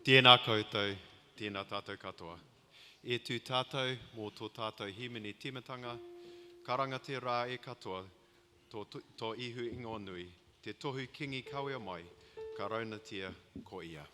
Tēnā koutou, tēnā tātou katoa. E tū tātou mō tō tātou himeni timatanga, karangate rā e katoa, tō ihu ingonui, te tohu kingi kawea mai, ka raunatia ko ia.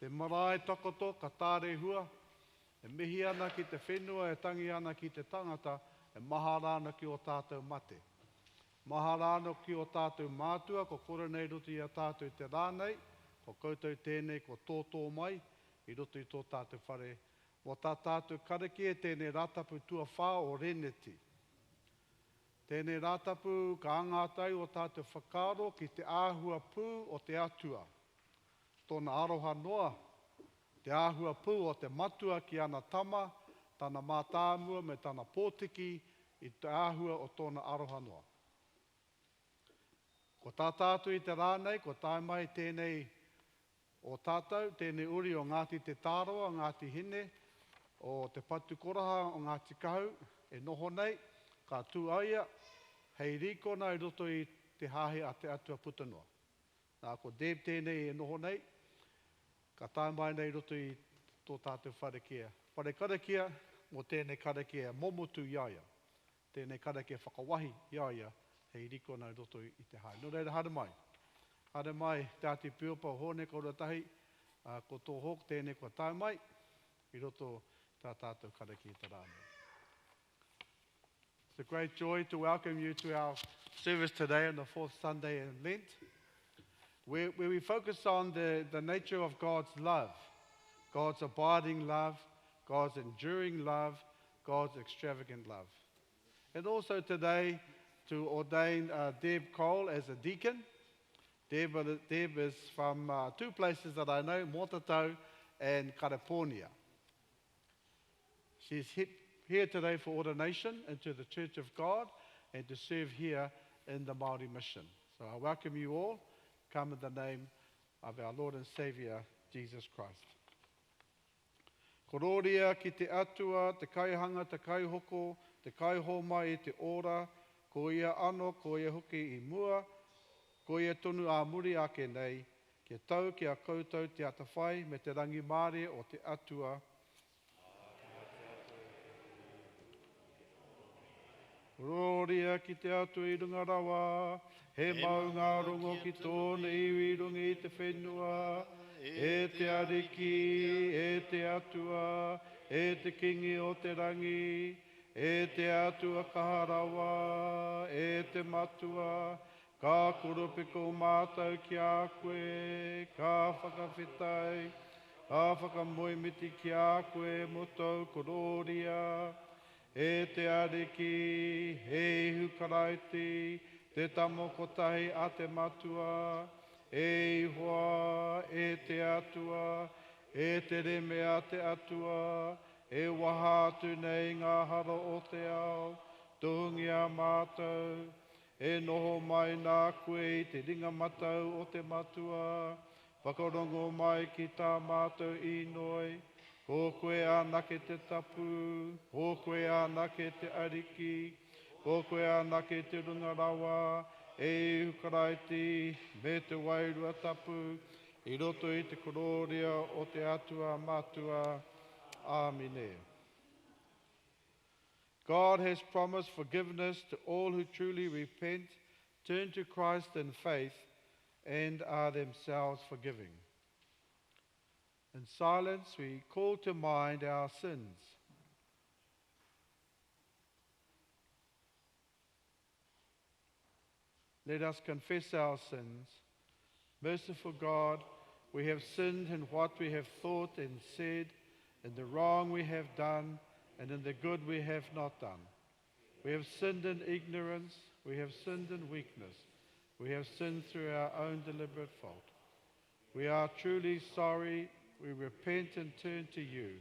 Te marae takoto, ka tāre hua, e mihi ana ki te whenua, e tangi ana ki te tangata, e maha rāna ki o tātou mate. Maha rāna ki o tātou mātua, ko kore nei ruti a tātou te rānei, ko koutou tēnei ko tōtō mai, i rutu i tō tātou whare. Mo tā tātou Karakia tēnei rātapu tua whā o Reneti. Tēnei rātapu ka angātai o tātou whakaro ki te āhua pū o te atua. Tōna aroha noa, te āhua pū o te matua ki ana tama, tāna mātāmua me tāna pōtiki i te āhua o tōna aroha noa. Ko tā tātou i te rānei, ko tāi mai tēnei o tātou, tēnei uri o Ngāti te Tāroa, Ngāti Hine, o te Patu Koraha o Ngāti Kahu, e noho nei, ka tū aia, hei rikona i roto i te hāhi a te atua putanua. Nā ko Deb tēnei e noho nei, ka tāi mai nei roto i tō tātou wharekia. Whare Karakia, mo tēnei Karakia momotu iaia. Tēnei Karakia whakawahi iaia, hei rikona i roto i te hai. Nō reira, hara mai. Hara mai, te ati piopa o hone kauratahi, ko tō hok tēnei ko tāi mai, i roto Tā tātou Karakia tā rānei. It's a great joy to welcome you to our service today on the fourth Sunday in Lent, where we focus on the nature of God's love, God's abiding love, God's enduring love, God's extravagant love. And also today to ordain Deb Cole as a deacon. Deb is from two places that I know, Motatau and Karakia. She's here today for ordination into the Church of God and to serve here in the Māori mission. So I welcome you all. Come in the name of our Lord and Saviour, Jesus Christ. Kororia ki te atua, te kaihanga, te kaihoko, te kaihoma e te ora, ko ia ano, ko ia hoki I mua, ko ia tonu a muri ake nei, ke tau ki a koutou te atawhai me te rangi Māori o te atua. Kororia ki te atua I runga rawa, he maunga rongo ki tōna iwi rungi I te whenua, e te ariki, e te atua, e te kingi o te rangi, e te atua kaharawa, e te matua, ka koropiko mātou ki a koe, ka whakawhetai, ka whakamoemiti ki a koe mo tau kororia, e te ariki, he hukaraiti, te tamo kotahi a te matua, e ihoa, e te atua, e te reme a te atua, e waha atu nei ngā hara o te ao, tuhungi a mātou, e noho mai nā koe I te ringa matau o te matua, whakarongo mai ki tā mātou I noi, ko koe anake te tapu, ko koe anake te ariki, ko koe anake te runga rawa, e hukaraiti me te wairua tapu, I roto I te kororia o te atua matua. Amine. God has promised forgiveness to all who truly repent, turn to Christ in faith, and are themselves forgiving. In silence, we call to mind our sins. Let us confess our sins. Merciful God, we have sinned in what we have thought and said, in the wrong we have done, and in the good we have not done. We have sinned in ignorance, we have sinned in weakness, we have sinned through our own deliberate fault. We are truly sorry, we repent and turn to you.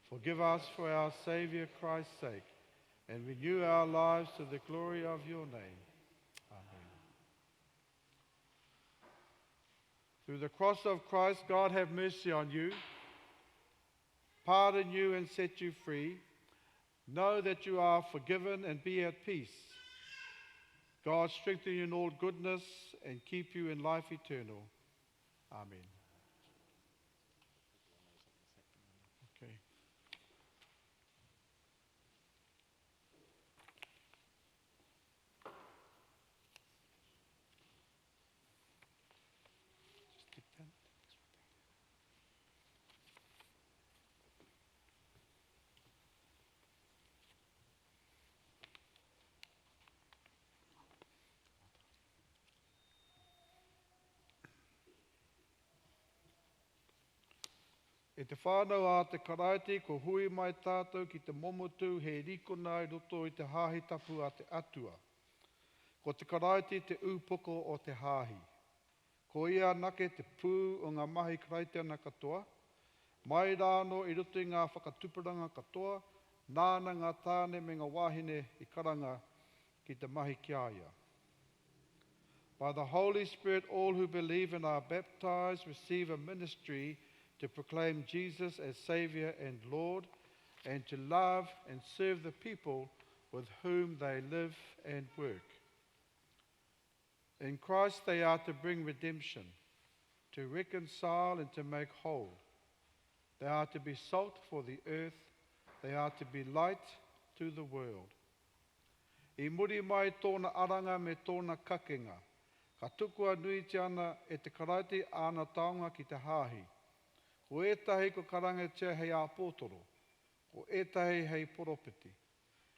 Forgive us for our Saviour Christ's sake, and renew our lives to the glory of your name. Amen. Through the cross of Christ, God have mercy on you, pardon you and set you free. Know that you are forgiven and be at peace. God strengthen you in all goodness and keep you in life eternal. Amen. Okay. E te whānau a te karaiti, ko hui mai tātou ki te momotu he rikona I roto I te hāhi tapu a te atua. Ko te karaiti te upoko o te hāhi. Ko ia nake te pū o ngā mahi karaitiana katoa. Mai rāno I roto I ngā whakatupuranga katoa, nāna ngā tāne me ngā wāhine I karanga ki te mahi kiaia. By the Holy Spirit, all who believe and are baptized receive a ministry to proclaim Jesus as Saviour and Lord, and to love and serve the people with whom they live and work. In Christ they are to bring redemption, to reconcile and to make whole. They are to be salt for the earth, they are to be light to the world. I muri mai tōna aranga me tōna kakenga, ka tukua nui te ana e te karaiti ana taonga ki te hāhi. O etahi ko karanga tia hei a pōtoro. Ko ētahi hei poropeti.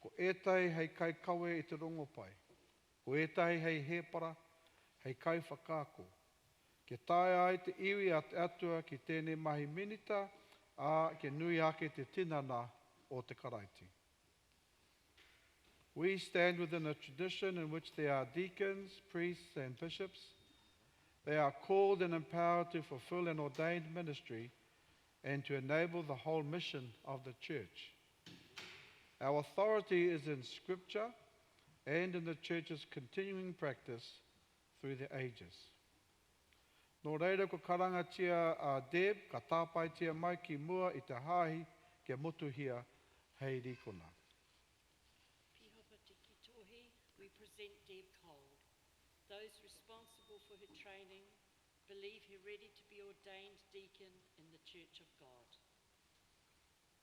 Ko ētahi hei kai kawe i te rongo pai. Ko ētahi hei hepara, hei kai whakāko. Ke tae ai te iwi a te atua ki tēnei mahi minita, a ke nui ake te tinana o te karaiti. We stand within a tradition in which there are deacons, priests, and bishops. They are called and empowered to fulfill an ordained ministry and to enable the whole mission of the church. Our authority is in Scripture and in the church's continuing practice through the ages. Nō reira ko karangatia a Deb, ka tāpaitia mai ki mua i te hahi kia motuhia hei rikona. Pihopa te kitohi, we present Deb Cold. Those responsible for her training believe her ready to be ordained deacon in the Church of God.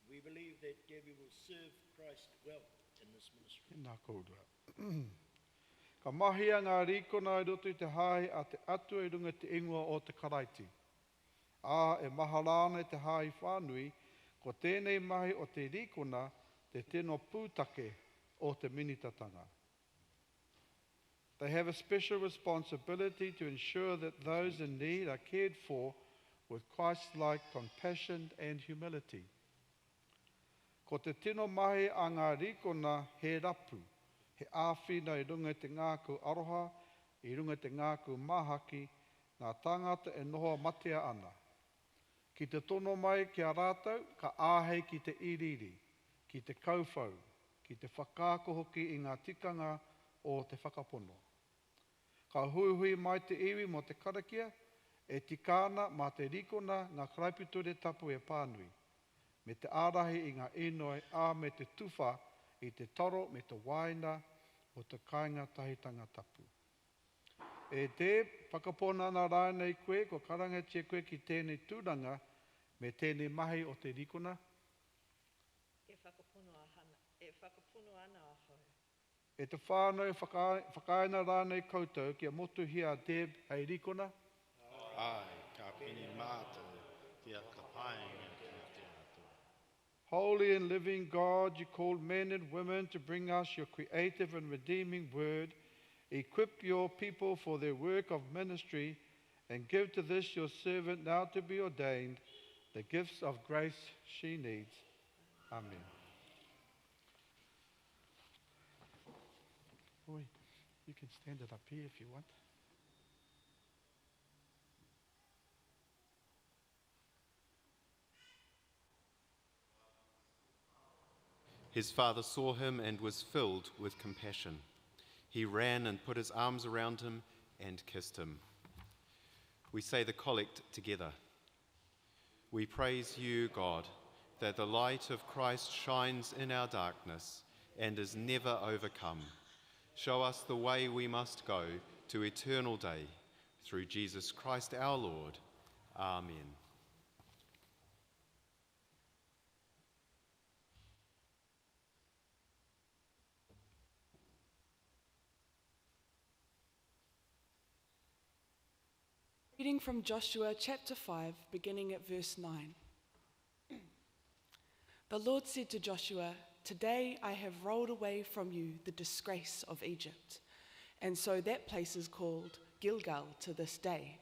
We believe that Debbie will serve Christ well in this ministry. Nā koutua. Ka mahia ngā rikona i roto i te hae a te atua i runga te ingoa o te karaiti. A e maharana i te hae whānui, ko tēnei mahi o te rikona te tino pūtake o te minitatanga. They have a special responsibility to ensure that those in need are cared for with Christ-like compassion and humility. Ko te tino mahi a ngā rikona he rapu, he āwhina i runga te ngāku aroha, i runga te ngāku mahaki, ngā tāngata e noho matea ana. Ki te tono mai ki a rātou, ka āhei ki te iriri, ki te kauwhau, ki te whakākohoki i ngā tikanga o te whakapono. Ka huihui mai te iwi mo te Karakia, e tikana ma te rikona ngā kraipiture tapu e pānui, me te ārahi i ngā inoi a me te tuwha i te taro me te waina o te kāinga tahitanga tapu. E te whakapona ana rānei koe, ko karangatia koe ki tēnei tūranga me tēnei mahi o te rikona. E whakapono ana ahau. E te whānau whakaina rānei koutou kia motuhia Deb hei rikona. Ai, ka pini mātou, tia ka paenga ki te atua. Holy and living God, you called men and women to bring us your creative and redeeming word. Equip your people for their work of ministry and give to this your servant now to be ordained the gifts of grace she needs. Amen. Oi, you can stand it up here if you want. His father saw him and was filled with compassion. He ran and put his arms around him and kissed him. We say the collect together. We praise you, God, that the light of Christ shines in our darkness and is never overcome. Show us the way we must go to eternal day, through Jesus Christ our Lord. Amen. Reading from Joshua chapter 5, beginning at verse 9. The Lord said to Joshua, "Today I have rolled away from you the disgrace of Egypt." And so that place is called Gilgal to this day.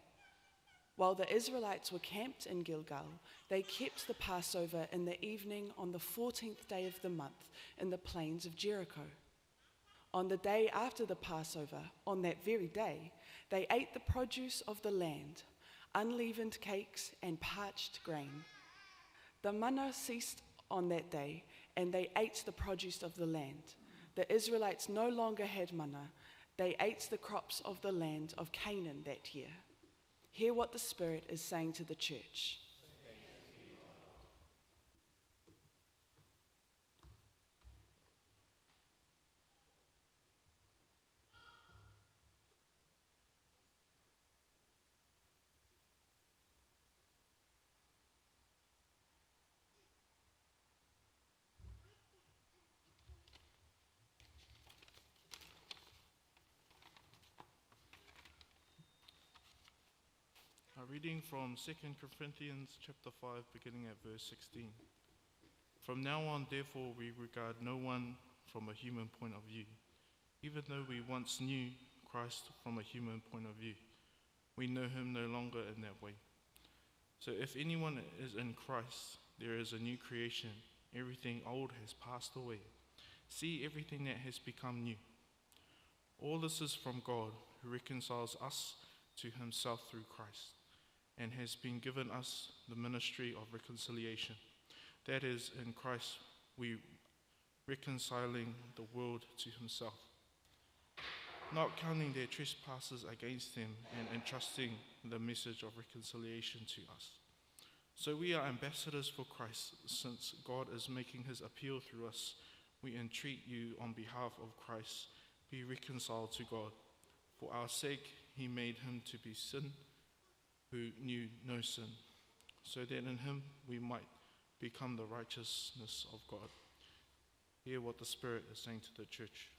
While the Israelites were camped in Gilgal, they kept the Passover in the evening on the 14th day of the month in the plains of Jericho. On the day after the Passover, on that very day, they ate the produce of the land, unleavened cakes and parched grain. The manna ceased on that day, and they ate the produce of the land. The Israelites no longer had manna. They ate the crops of the land of Canaan that year. Hear what the Spirit is saying to the church. A reading from 2 Corinthians chapter 5, beginning at verse 16. From now on, therefore, we regard no one from a human point of view. Even though we once knew Christ from a human point of view, we know him no longer in that way. So if anyone is in Christ, there is a new creation. Everything old has passed away. See, everything that has become new. All this is from God, who reconciles us to himself through Christ, and has been given us the ministry of reconciliation. That is, in Christ we reconciling the world to himself, not counting their trespasses against them, and entrusting the message of reconciliation to us. So we are ambassadors for Christ, since God is making his appeal through us. We entreat you on behalf of Christ, be reconciled to God. For our sake he made him to be sin who knew no sin, so that in him we might become the righteousness of God. Hear what the Spirit is saying to the church.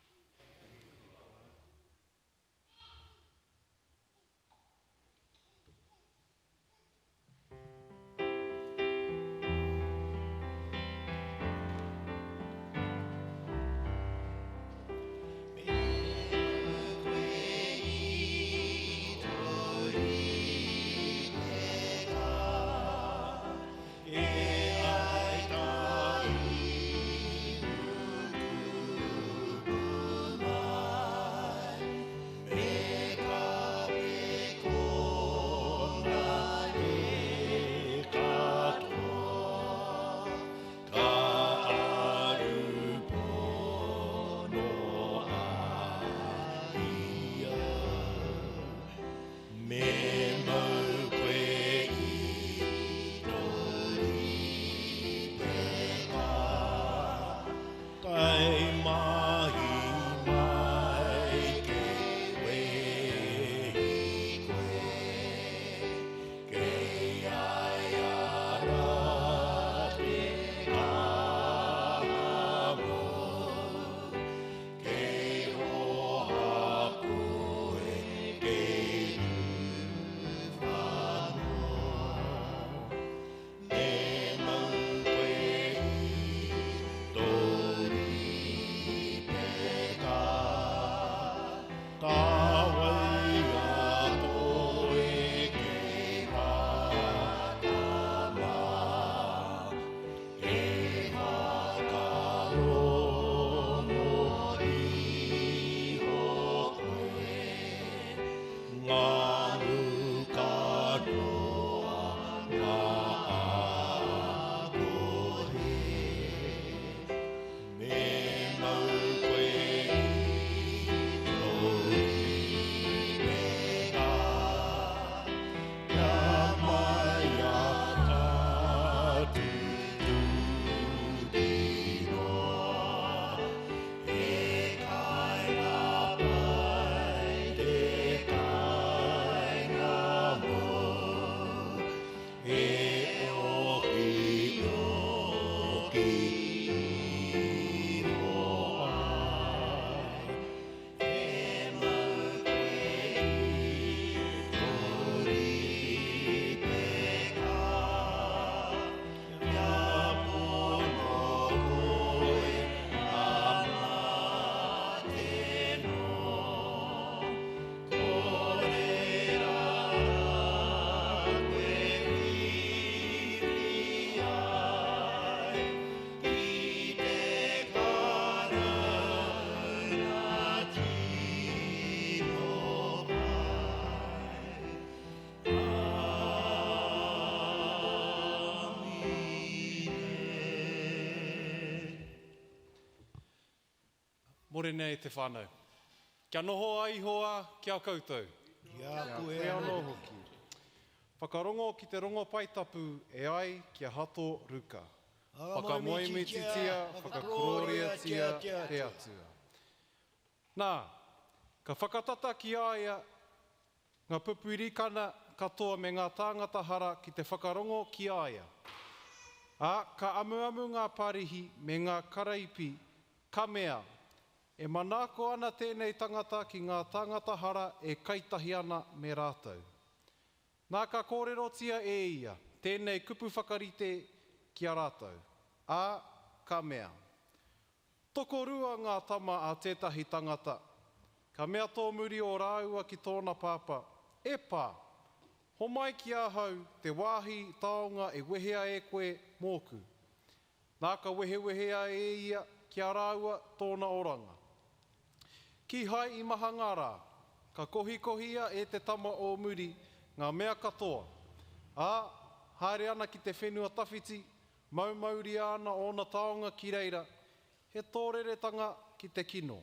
Morena e te whānau. Kia noho ai hoa kia koutou. Kia koe Koe anō anō. hoki. Whakarongo ki te rongo paitapu e ai kia hato ruka. Whakamoemi titia, whakakororia tia te atua. Nā, ka whakatata ki aia ngā pupurikana katoa me ngā tāngata hara ki te whakarongo ki aia. Ka amuamu ngā parihi me ngā karaipi, ka mea, e manako ana tēnei tangata ki ngā tangata hara e kaitahi ana me rātou. Nā ka kōrerotia e ia, tēnei kupu whakarite ki a rātou. ka mea. Toko rua ngā tama a tētahi tangata. Ka mea tō muri o rāua ki tōna pāpā. E pā, ho mai ki ahau te wāhi taonga e wehea e koe mōku. Nā ka wehewehea e ia ki a rāua tōna oranga. Ki hai i maha ngā rā, ka kohikohia e te tama o muri ngā mea katoa. Haere ana ki te whenua tawhiti, maumauri ana o na taonga ki reira, he tōreretanga ki te kino.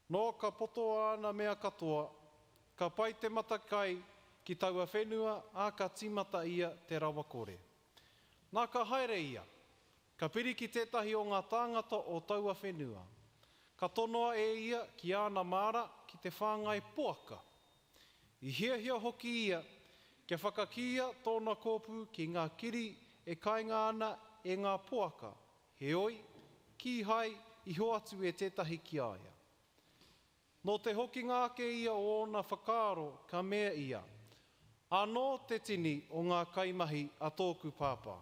No ka poto ana mea katoa, ka pai te matakai ki taua whenua, ka timata ia te rawa kore. Nā ka haere ia, ka piri ki tētahi o ngā tāngata o taua whenua. Ka tonoa e ia ki ana māra ki te whāngai poaka. I hiahia hoki ia, kia whakakia tōna kōpū ki ngā kiri e kainga ana e ngā poaka. Heoi, ki hai i hoatu e tētahi ki aia. No te hoki ngāke ia o ōna whakaaro ka mea ia. Anō te tini o ngā kaimahi a tōku pāpā.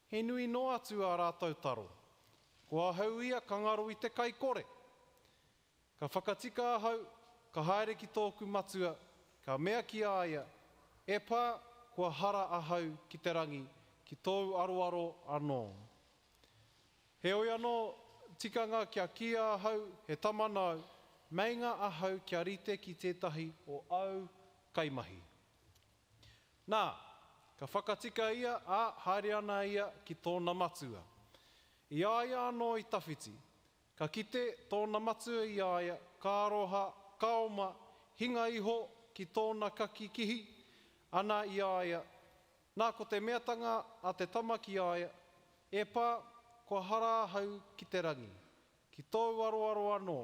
He nui no atu a rātou taro. Kua hau ia ka ngaro i te kai kore. Ka whakatika ahau, ka haere ki tōku matua, ka mea ki aia, e pā kua hara ahau ki te rangi, ki tōu aroaro anō. He oi anō tikanga kia kia ahau, he tamanau, meinga ahau kia rite ki tētahi o au kaimahi. Nā, ka whakatika ia, haere ana ia ki tōna matua. I aia anō i tawhiti, ka kite tōna matua i aia, ka aroha, kaoma, hinga iho ki tōna kakikihi, ana i aia. Nā ko te meatanga a te tama ki aia, e pā ko hara ahau ki te rangi, ki tōu aroaro anō.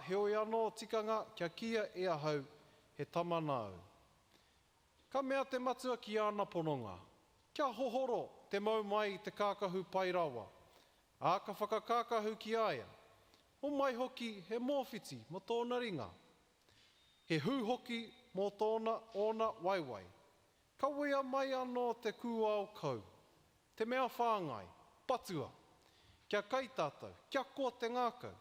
He oi anō tikanga kia kia e ahau, he tamanau. Ka mea te matua ki ana pononga. Kia hohoro te mau mai te kākahu pai rawa. Ka whakakākahu ki aia. O mai hoki he mōwhiti mo tōna ringa. He hu hoki mo tōna ona waiwai. Ka wea mai anō te kūao kau. Te mea whāngai, patua. Kia kai tātou, kia ko te ngākau.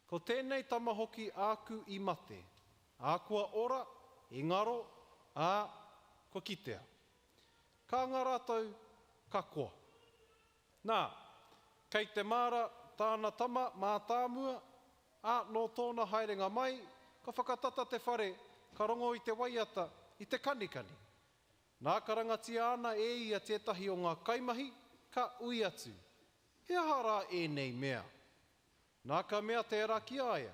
Ko tēnei tama hoki āku i mate. Kua ora, i ngaro, ko kitea. Ka ngā rātou, ka koa. Nā, kei te māra tāna tama mā tāmua, no tōna haerenga mai, ka whakatata te whare, ka rongo i te waiata, i te kanikani. Nā ka rangatia ana e ia tētahi o ngā kaimahi, ka ui atu. He hara e nei mea. Nā ka mea te ara ki aia,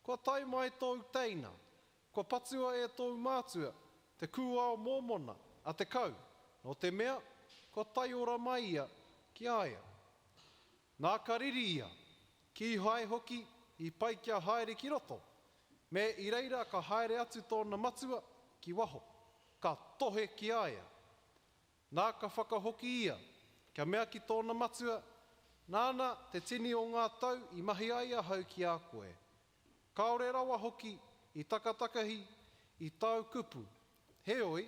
kua tai mai tōu teina, kua patua e tōu mātua, te kūao mōmona a te kau, no te mea, kua tai ora mai ia ki aia. Nā ka riri ia, ki hai hoki i pai kia haere ki roto, me i reira ka haere atu tōna matua ki waho, ka tohe ki aia. Nā ka whakahoki ia, kia mea ki tōna matua, nāna te tini o ngā tau i mahi aia hau ki a koe. Kaore rawa hoki i takatakahi i tau kupu. Heoi,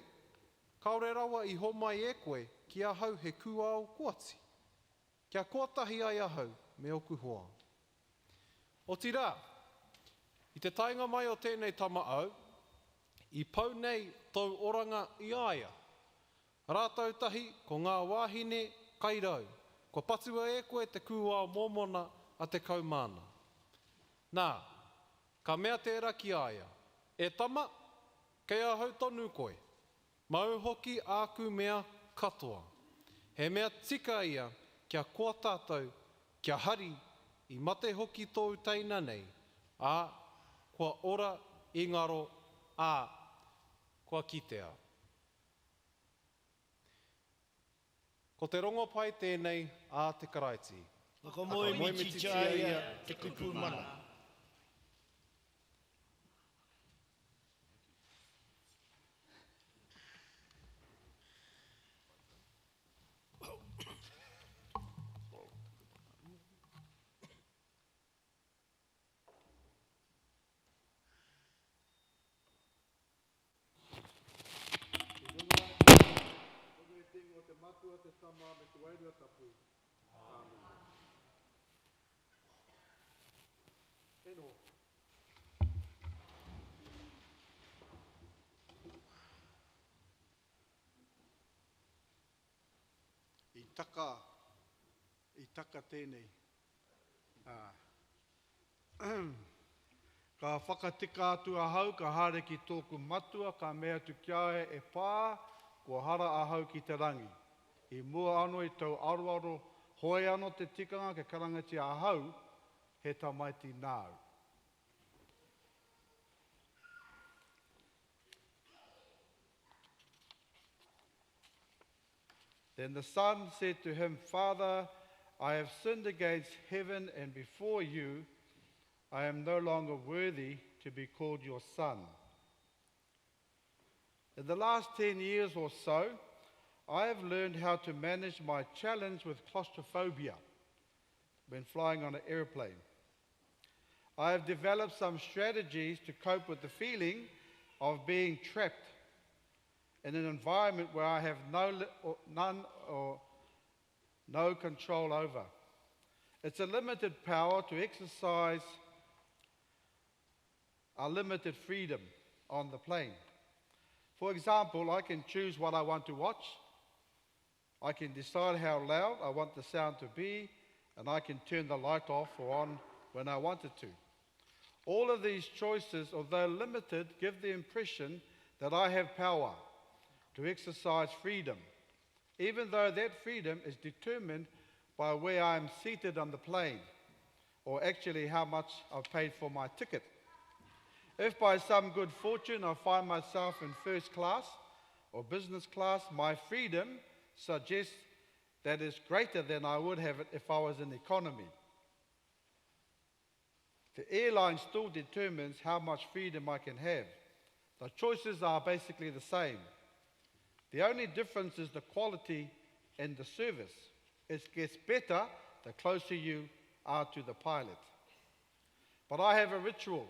kaore rawa i homai e koe ki a hau he kuao kuati. Kia kotahi ai ahau me oku hoa. O tira, i te tainga mai o tēnei tama au, i pau nei tau oranga i aia. Rātau tahi ko ngā wāhine kairau, ko patua e koe te kūao mōmona a te kaumāna. Nā, ka mea te era ki aia, e tama, kei ahau tonu koe, mau hoki āku mea katoa. He mea tika ia, kia kua tātou, kia hari, i mate hoki tōu teina nei, kua ora i ngaro, kua kitea. Ko te rongo pai tēnei te karaiti. Ako moe mi titia te kupu mana. tātua te tama me te wairua tapu. Amen. Eno. I taka tēnei. Ka whakatika atu ahau, ka hare ki tōku matua, ka mea tu kia e pā, kua hara ahau ki te rangi. I mua anō i tau aroaro, hoi anō te tikanga, ke karangati ahau, he tamaiti nāu. Then the son said to him, Father, I have sinned against heaven and before you. I am no longer worthy to be called your son. In the last 10 years or so, I have learned how to manage my challenge with claustrophobia when flying on an airplane. I have developed some strategies to cope with the feeling of being trapped in an environment where I have no control over. It's a limited power to exercise a limited freedom on the plane. For example, I can choose what I want to watch. I can decide how loud I want the sound to be, and I can turn the light off or on when I wanted to. All of these choices, although limited, give the impression that I have power to exercise freedom, even though that freedom is determined by where I am seated on the plane, or actually how much I've paid for my ticket. If by some good fortune I find myself in first class or business class, my freedom suggests that it's greater than I would have it if I was in economy. The airline still determines how much freedom I can have. The choices are basically the same. The only difference is the quality and the service. It gets better the closer you are to the pilot. But I have a ritual.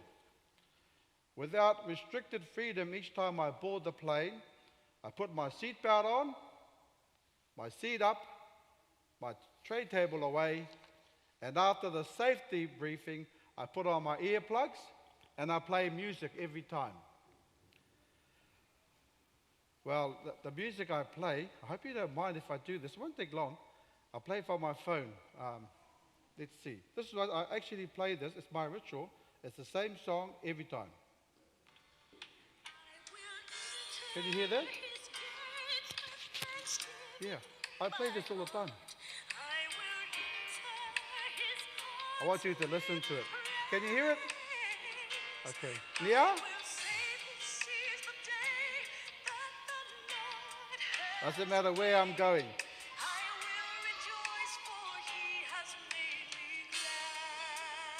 Without restricted freedom, each time I board the plane, I put my seatbelt on, my seat up, my tray table away, and after the safety briefing, I put on my earplugs and I play music every time. Well, the music I play, I hope you don't mind if I do this. It won't take long. I'll play it from my phone. Let's see. This is what I actually play this. It's my ritual. It's the same song every time. Can you hear that? Yeah, I play this all the time. I want you to listen to it. Can you hear it? Okay. Yeah? Doesn't matter where I'm going.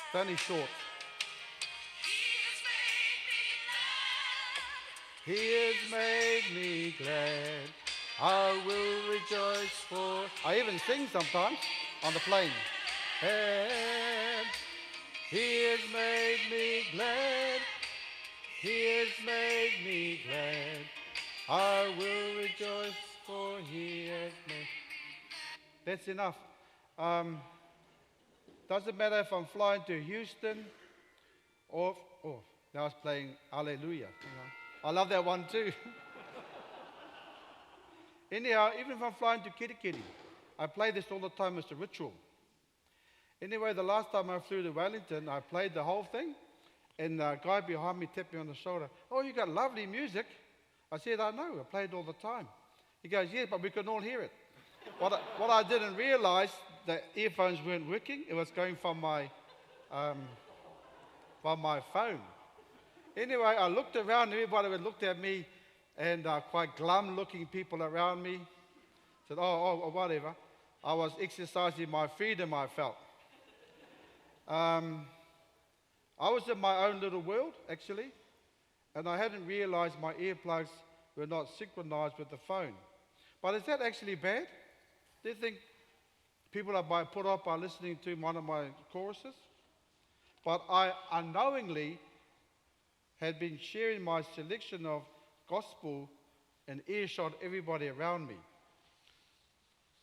It's only short. He has made me glad. I will rejoice for. I even sing sometimes on the plane. And He has made me glad. He has made me glad. I will rejoice for He has made. That's enough. Doesn't matter if I'm flying to Houston or now it's playing Alleluia. I love that one too. Anyhow, even if I'm flying to Karakia, I play this all the time as a ritual. Anyway, the last time I flew to Wellington, I played the whole thing, and the guy behind me tapped me on the shoulder. Oh, you got lovely music. I said, I know, I play it all the time. He goes, yeah, but we can all hear it. What I didn't realize, the earphones weren't working. It was going from my phone. Anyway, I looked around, everybody looked at me, and quite glum-looking people around me said, oh, whatever. I was exercising my freedom, I felt. I was in my own little world, actually, and I hadn't realized my earplugs were not synchronized with the phone. But is that actually bad? Do you think people are put off by listening to one of my choruses? But I unknowingly had been sharing my selection of gospel and earshot everybody around me.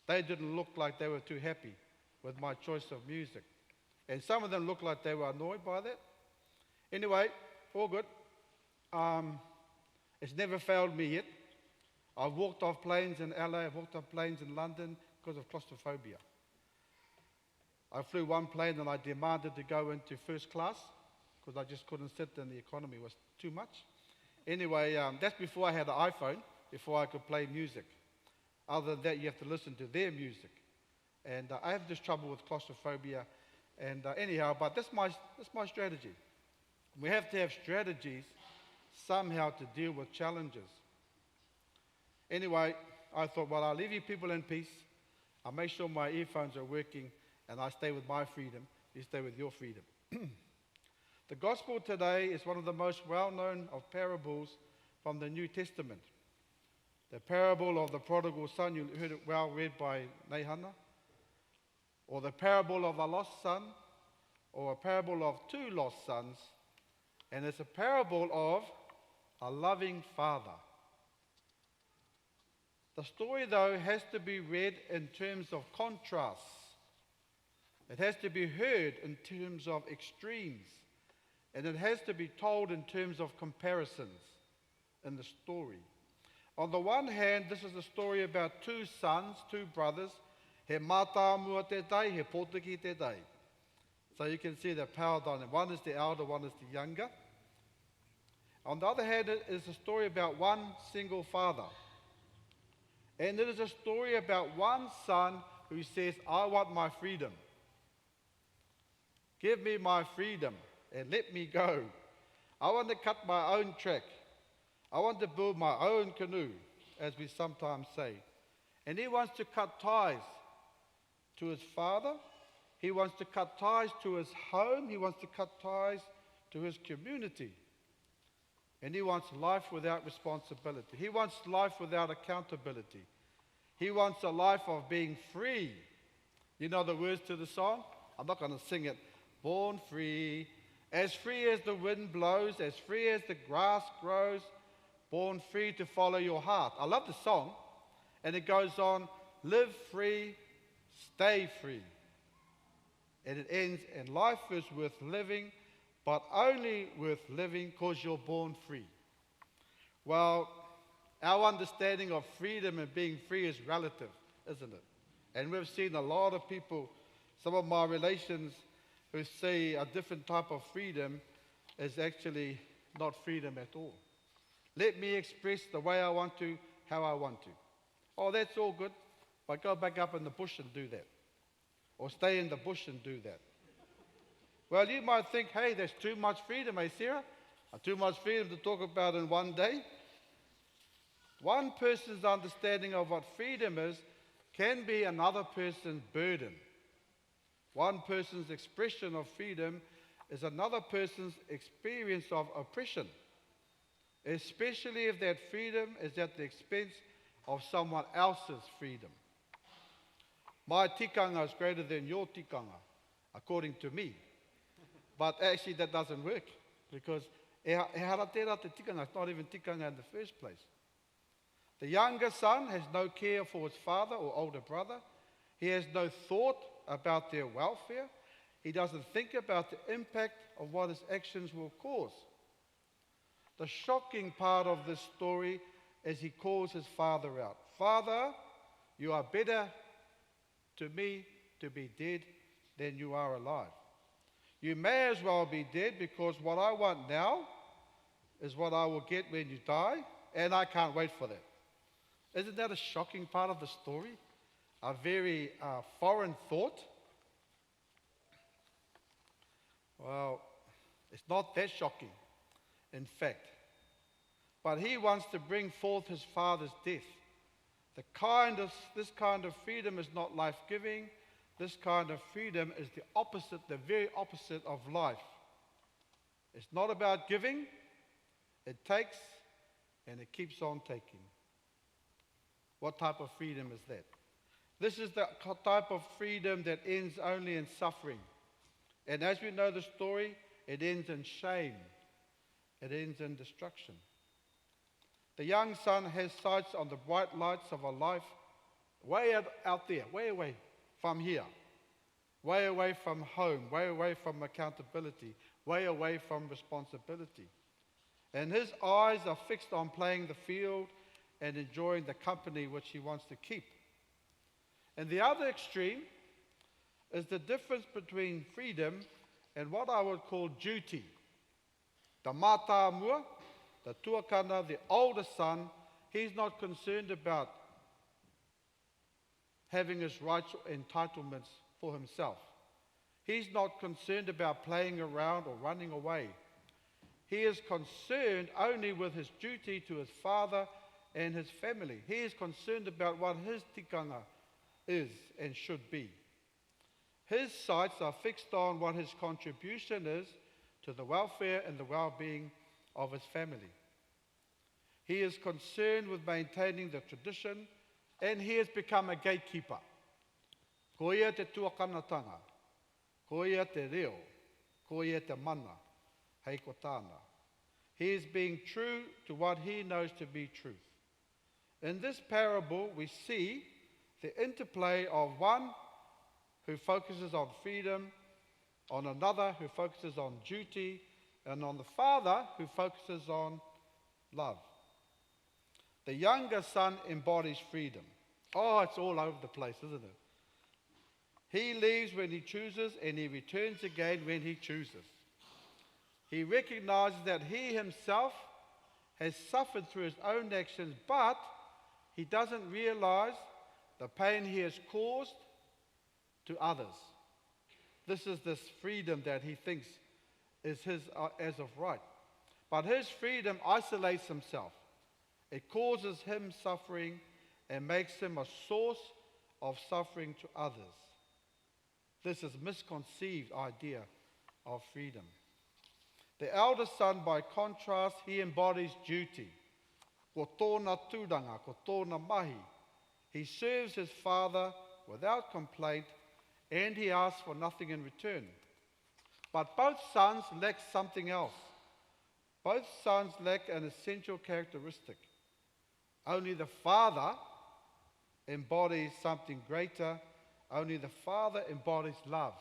They didn't look like they were too happy with my choice of music. And some of them looked like they were annoyed by that. Anyway, all good. It's never failed me yet. I've walked off planes in LA, I've walked off planes in London because of claustrophobia. I flew one plane and I demanded to go into first class because I just couldn't sit and the economy was too much. Anyway, that's before I had an iPhone, before I could play music. Other than that, you have to listen to their music. And I have this trouble with claustrophobia. And anyhow, but that's my strategy. We have to have strategies somehow to deal with challenges. Anyway, I thought, well, I'll leave you people in peace. I'll make sure my earphones are working, and I stay with my freedom. You stay with your freedom. The gospel today is one of the most well-known of parables from the New Testament. The parable of the prodigal son, you heard it well read by Mīhana, or the parable of the lost son, or a parable of two lost sons, and it's a parable of a loving father. The story, though, has to be read in terms of contrasts. It has to be heard in terms of extremes, and it has to be told in terms of comparisons in the story. On the one hand, this is a story about two sons, two brothers. He mātāmua te tai, he pōtiki te tai. So you can see the power dynamic. One is the elder, one is the younger. On the other hand, it is a story about one single father. And it is a story about one son who says, I want my freedom. Give me my freedom and let me go. I want to cut my own track. I want to build my own canoe, as we sometimes say. And he wants to cut ties to his father. He wants to cut ties to his home. He wants to cut ties to his community. And he wants life without responsibility. He wants life without accountability. He wants a life of being free. You know the words to the song? I'm not going to sing it. Born free as the wind blows, as free as the grass grows, born free to follow your heart. I love the song. And it goes on, live free, stay free. And it ends, and life is worth living, but only worth living because you're born free. Well, our understanding of freedom and being free is relative, isn't it? And we've seen a lot of people, some of my relations, who say a different type of freedom is actually not freedom at all. Let me express the way I want to, how I want to. Oh, that's all good, but go back up in the bush and do that. Or stay in the bush and do that. Well, you might think, hey, there's too much freedom, eh, Sarah? Too much freedom to talk about in one day. One person's understanding of what freedom is can be another person's burden. One person's expression of freedom is another person's experience of oppression, especially if that freedom is at the expense of someone else's freedom. My tikanga is greater than your tikanga, according to me. But actually that doesn't work, because e hara tērā te tikanga, it's not even tikanga in the first place. The younger son has no care for his father or older brother. He has no thought about their welfare. He doesn't think about the impact of what his actions will cause. The shocking part of this story is he calls his father out. Father, you are better to me to be dead than you are alive. You may as well be dead, because what I want now is what I will get when you die, and I can't wait for that. Isn't that a shocking part of the story? A very foreign thought? Well, it's not that shocking, in fact. But he wants to bring forth his father's death. This kind of freedom is not life-giving. This kind of freedom is the opposite, the very opposite of life. It's not about giving. It takes, and it keeps on taking. What type of freedom is that? This is the type of freedom that ends only in suffering. And as we know the story, it ends in shame. It ends in destruction. The young son has sights on the bright lights of a life way out there, way away from here, way away from home, way away from accountability, way away from responsibility. And his eyes are fixed on playing the field and enjoying the company which he wants to keep. And the other extreme is the difference between freedom and what I would call duty. The mātāmua, the tuakana, the older son, he's not concerned about having his rights or entitlements for himself. He's not concerned about playing around or running away. He is concerned only with his duty to his father and his family. He is concerned about what his tikanga is and should be. His sights are fixed on what his contribution is to the welfare and the well-being of his family. He is concerned with maintaining the tradition, and he has become a gatekeeper. Ko ia te tuakanatanga, ko ia te reo, ko ia te mana, hei ko tāna. He is being true to what he knows to be truth. In this parable, we see the interplay of one who focuses on freedom, on another who focuses on duty, and on the father who focuses on love. The younger son embodies freedom. Oh, it's all over the place, isn't it? He leaves when he chooses, and he returns again when he chooses. He recognizes that he himself has suffered through his own actions, but he doesn't realize the pain he has caused to others. This is this freedom that he thinks is his as of right. But his freedom isolates himself. It causes him suffering and makes him a source of suffering to others. This is a misconceived idea of freedom. The elder son, by contrast, he embodies duty. Ko tōna tūranga, ko tōna mahi. He serves his father without complaint, and he asks for nothing in return. But both sons lack something else. Both sons lack an essential characteristic. Only the father embodies something greater. Only the father embodies love.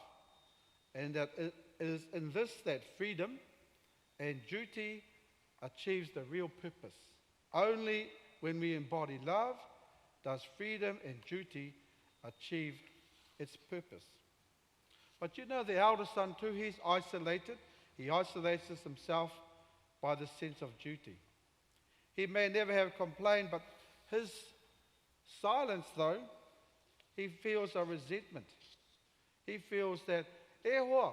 And that it is in this that freedom and duty achieves the real purpose. Only when we embody love does freedom and duty achieve its purpose. But you know, the elder son too, he's isolated. He isolates himself by the sense of duty. He may never have complained, but his silence, though, he feels a resentment. He feels that, e hoa,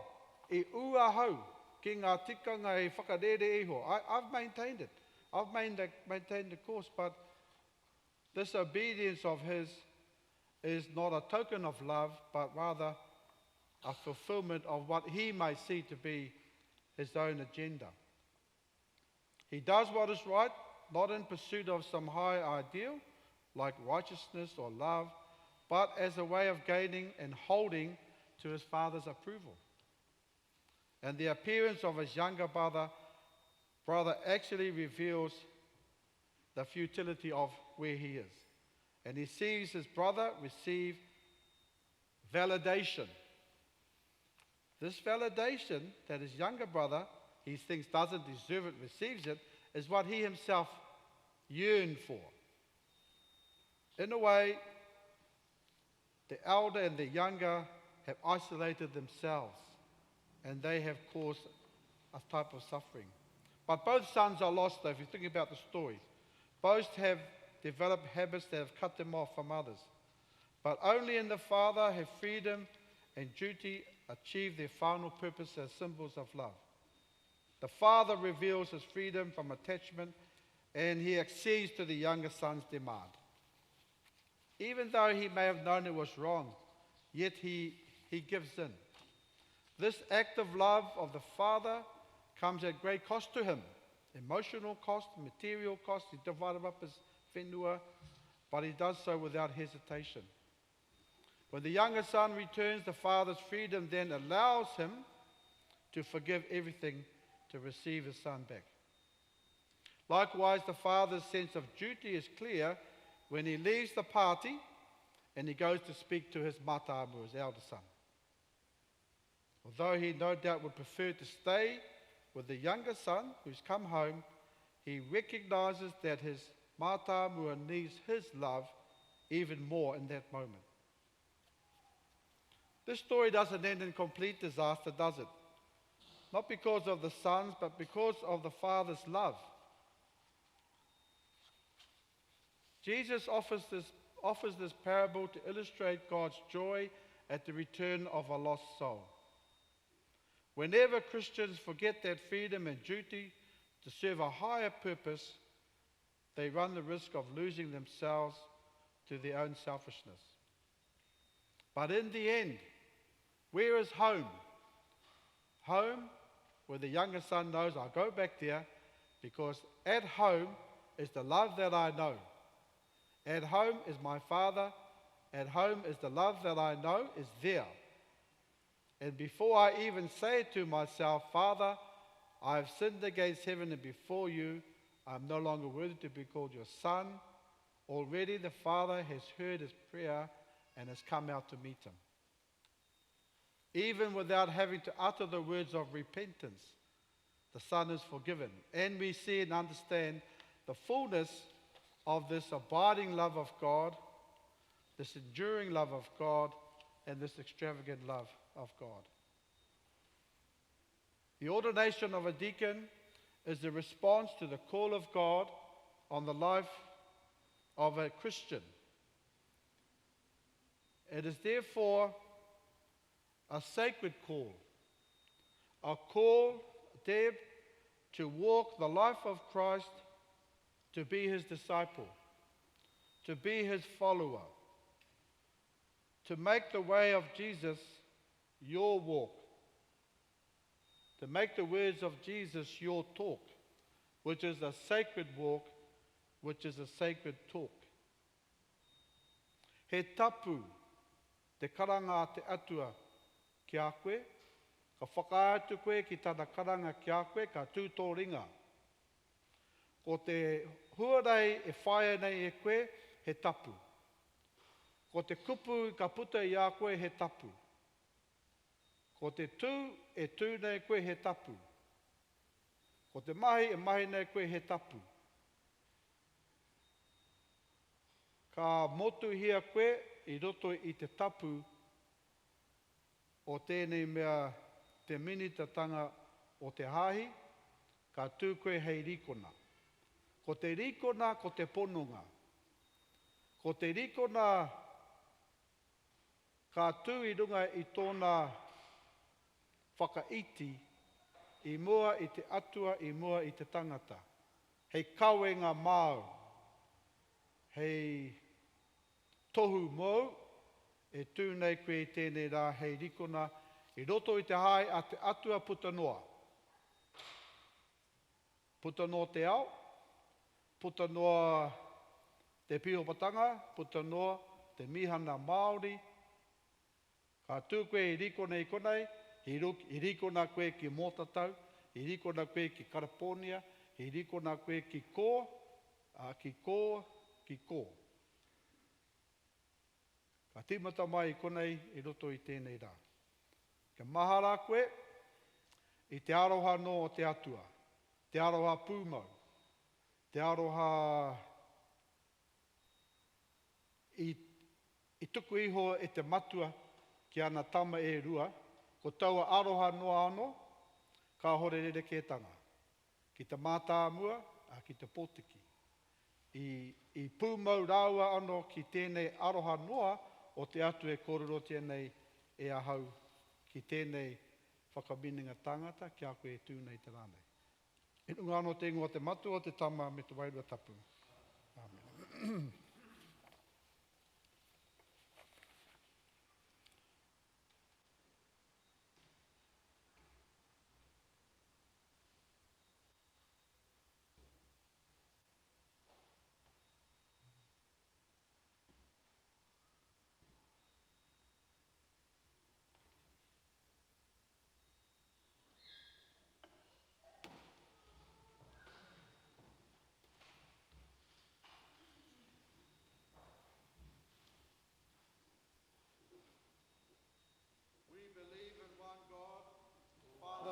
e ua hau, ki ngā tikanga e whakarere e hoa. I've maintained it. I've maintained the course, but this obedience of his is not a token of love, but rather a fulfillment of what he may see to be his own agenda. He does what is right, not in pursuit of some high ideal, like righteousness or love, but as a way of gaining and holding to his father's approval. And the appearance of his younger brother actually reveals the futility of where he is. And he sees his brother receive validation. This validation that his younger brother, he thinks doesn't deserve it, receives it, is what he himself yearned for. In a way, the elder and the younger have isolated themselves, and they have caused a type of suffering. But both sons are lost, though, if you think about the story. Both have developed habits that have cut them off from others. But only in the father have freedom and duty achieved their final purpose as symbols of love. The father reveals his freedom from attachment, and he accedes to the younger son's demand. Even though he may have known it was wrong, yet he gives in. This act of love of the father comes at great cost to him. Emotional cost, material cost. He divided up his whenua, but he does so without hesitation. When the younger son returns, the father's freedom then allows him to forgive everything to receive his son back. Likewise, the father's sense of duty is clear when he leaves the party and he goes to speak to his mātāmu, his elder son. Although he no doubt would prefer to stay with the younger son who's come home, he recognizes that his mātāmu needs his love even more in that moment. This story doesn't end in complete disaster, does it? Not because of the sons, but because of the father's love. Jesus offers this parable to illustrate God's joy at the return of a lost soul. Whenever Christians forget that freedom and duty to serve a higher purpose, they run the risk of losing themselves to their own selfishness. But in the end, where is home? Home, where the younger son knows, I'll go back there because at home is the love that I know. At home is my father. At home is the love that I know is there. And before I even say to myself, Father, I have sinned against heaven and before you, I'm no longer worthy to be called your son. Already the Father has heard his prayer and has come out to meet him. Even without having to utter the words of repentance, the Son is forgiven. And we see and understand the fullness of this abiding love of God, this enduring love of God, and this extravagant love of God. The ordination of a deacon is the response to the call of God on the life of a Christian. It is therefore a sacred call, a call, Deb, to walk the life of Christ, to be his disciple, to be his follower, to make the way of Jesus your walk, to make the words of Jesus your talk, which is a sacred walk, which is a sacred talk. He tapu te karanga te atua ki a koe, ka whakaatu koe ki tāna karanga ki a koe, ka tūtō ringa. Ko te huarei e whaia nei e koe, he tapu. Ko te kupu ka puta i a koe, he tapu. Ko te tū e tū nei koe, he tapu. Ko te mahi e mahi nei koe, he tapu. Ka motu hia koe i roto i te tapu o tēnei mea te minitatanga o te hahi, ka tū koe hei rikona. Ko te rikona, ko te ponunga. Ko te rikona, ka tū i runga i tōna whakaiti, i mua i te atua, i mua i te tangata. Hei kawenga māu, hei tohu mau, e tū nei koe i tēnei rā hei rikona, i roto i te hae a te atua putanoa. Putanoa te ao, putanoa te pihopatanga, putanoa te Mīhana Māori. Ka tū koe i rikona i konei, i rikona koe ki Mōtatau, i rikona koe ki Karaponia, i rikona koe ki Kō, ki Kō, ki Kō. Ka tīmata mai i konei i roto i tēnei rā. Ka mahara koe i te aroha no o te atua, te aroha pūmau, te aroha i tuku iho e te matua ki ana tama e rua, ko taua aroha noa ano, ka horerere ketanga. Ki te mātāmua, ki te pōtiki. I pūmau raua ano ki tēnei aroha noa, o te atu e kororo tēnei e ahau ki tēnei whakaminenga tangata ki a koe e tūnei te rānei. E nunga anō te ingoa te matu o te tama me te wairua tapu. Amen.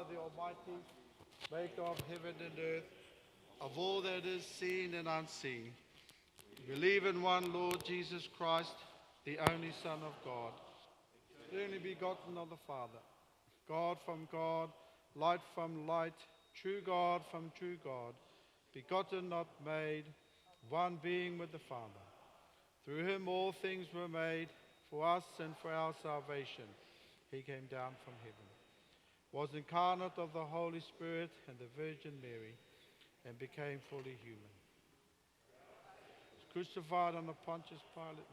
Father, the Almighty, maker of heaven and earth, of all that is seen and unseen. We believe in one Lord Jesus Christ, the only Son of God, the only begotten of the Father, God from God, light from light, true God from true God, begotten, not made, one being with the Father. Through him all things were made, for us and for our salvation. He came down from heaven, was incarnate of the Holy Spirit and the Virgin Mary, and became fully human. Was crucified under Pontius Pilate.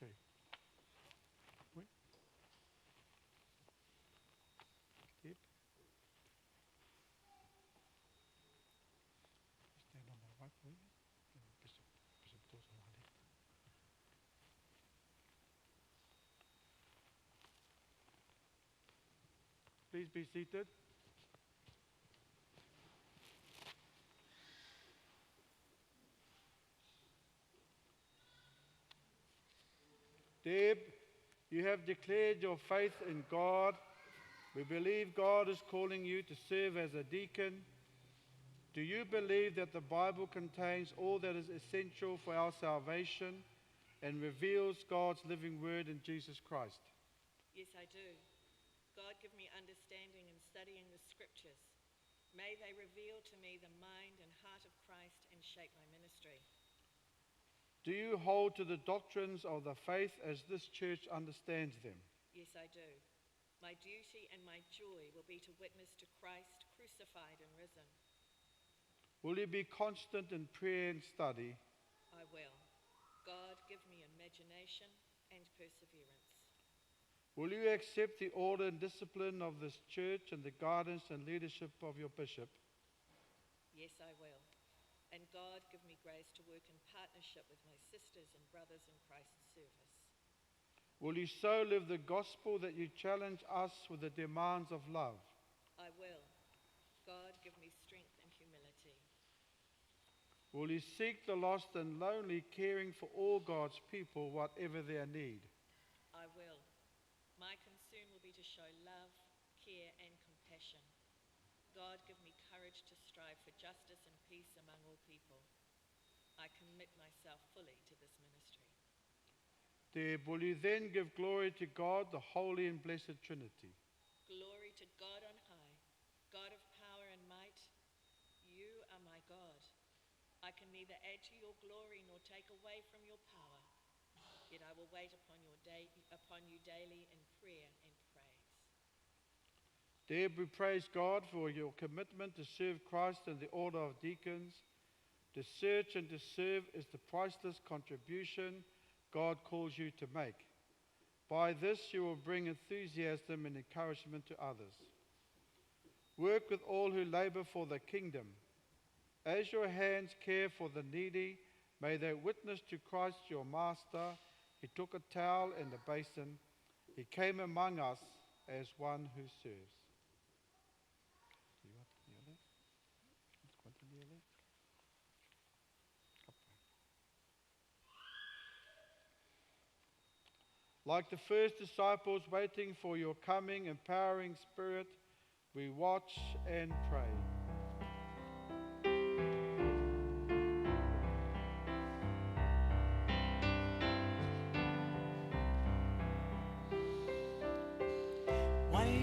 Okay. Wait. Yep. Stand on my right, will you? And Bishop goes on my left. Please be seated. Deb, you have declared your faith in God. We believe God is calling you to serve as a deacon. Do you believe that the Bible contains all that is essential for our salvation and reveals God's living word in Jesus Christ? Yes, I do. God, give me understanding in studying the scriptures. May they reveal to me the mind and heart of Christ and shape my ministry. Do you hold to the doctrines of the faith as this church understands them? Yes, I do. My duty and my joy will be to witness to Christ crucified and risen. Will you be constant in prayer and study? I will. God, give me imagination and perseverance. Will you accept the order and discipline of this church and the guidance and leadership of your bishop? Yes, I will. And God, give me grace to work in partnership with my sisters and brothers in Christ's service. Will you so live the gospel that you challenge us with the demands of love? I will. God, give me strength and humility. Will you seek the lost and lonely, caring for all God's people, whatever their need? I will. My concern will be to show love, care, and compassion. God, give me courage to strive for justice and peace among all people. I commit myself fully to this ministry. There, will you then give glory to God, the Holy and Blessed Trinity? Glory to God on high, God of power and might. You are my God. I can neither add to your glory nor take away from your power. Yet I will wait upon you daily in prayer and praise. Deb, we praise God for your commitment to serve Christ in the order of deacons. To search and to serve is the priceless contribution God calls you to make. By this, you will bring enthusiasm and encouragement to others. Work with all who labor for the kingdom. As your hands care for the needy, may they witness to Christ your Master. He took a towel and a basin. He came among us as one who serves. Like the first disciples waiting for your coming, empowering Spirit, we watch and pray. Why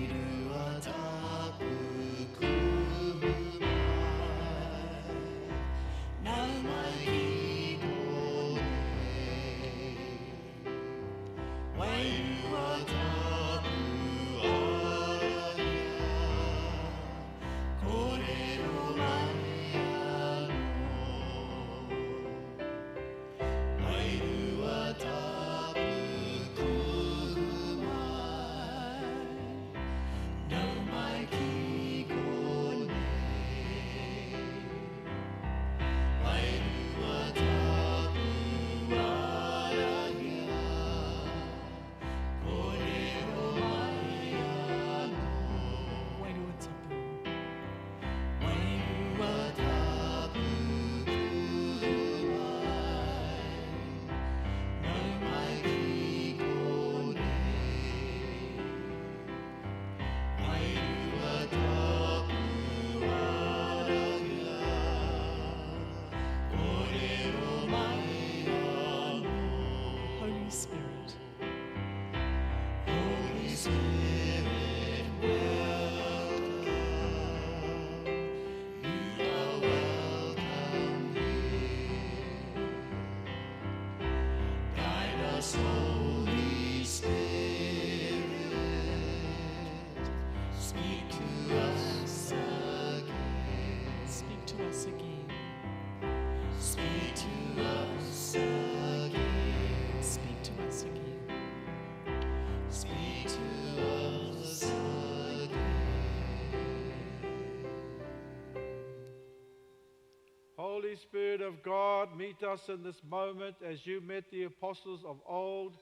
Holy Spirit of God, meet us in this moment as you met the apostles of old.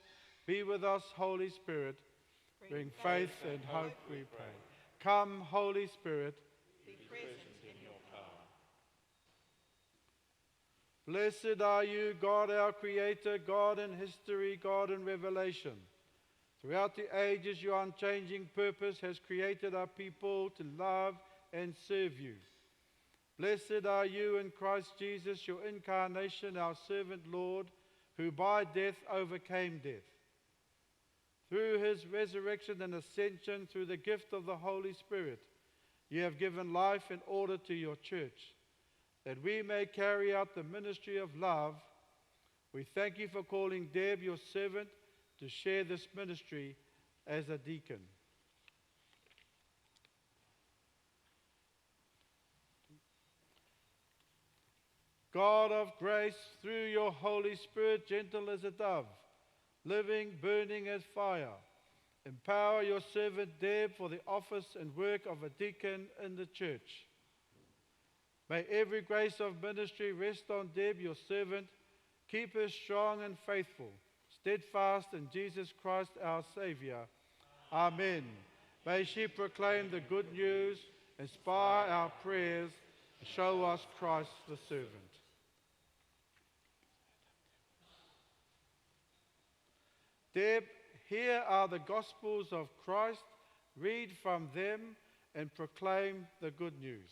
Be with us, Holy Spirit. Bring faith and hope, we pray. Come, Holy Spirit. Be present in your power. Blessed are you, God our Creator, God in history, God in revelation. Throughout the ages, your unchanging purpose has created our people to love and serve you. Blessed are you in Christ Jesus, your incarnation, our servant Lord, who by death overcame death. Through his resurrection and ascension, through the gift of the Holy Spirit, you have given life and order to your church, that we may carry out the ministry of love. We thank you for calling Deb, your servant, to share this ministry as a deacon. God of grace, through your Holy Spirit, gentle as a dove, living, burning as fire, empower your servant Deb for the office and work of a deacon in the church. May every grace of ministry rest on Deb, your servant. Keep her strong and faithful, steadfast in Jesus Christ our Saviour. Amen. May she proclaim the good news, inspire our prayers, and show us Christ the servant. Deb, here are the Gospels of Christ. Read from them and proclaim the good news.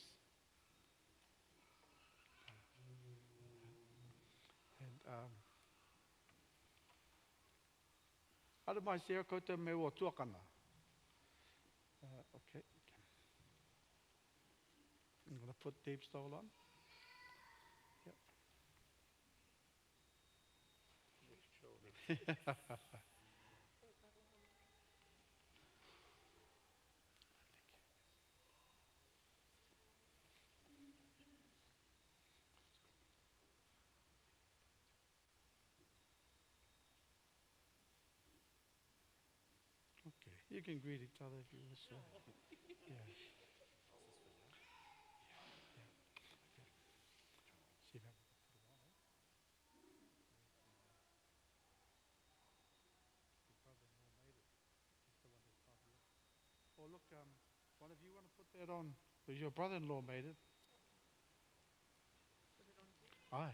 How mai sea koutou me o tuakana? Okay. I'm going to put Deb's stole on. Yep. Okay, you can greet each other if you wish. Yeah. See that? Oh, look, one of you want to put that on? Because your brother-in-law made it. Aye.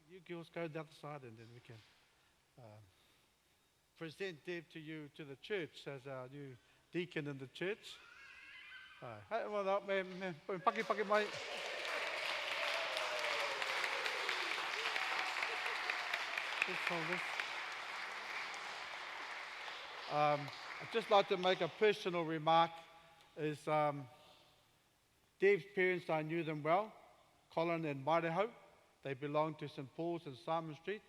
You girls go the other side and then we can present Deb to you, to the church, as our new deacon in the church. Hai well up, me paki mai. Let's hold this. I'd just like to make a personal remark. Dave's parents, I knew them well, Colin and Maireho. They belonged to St. Paul's and Simon Street.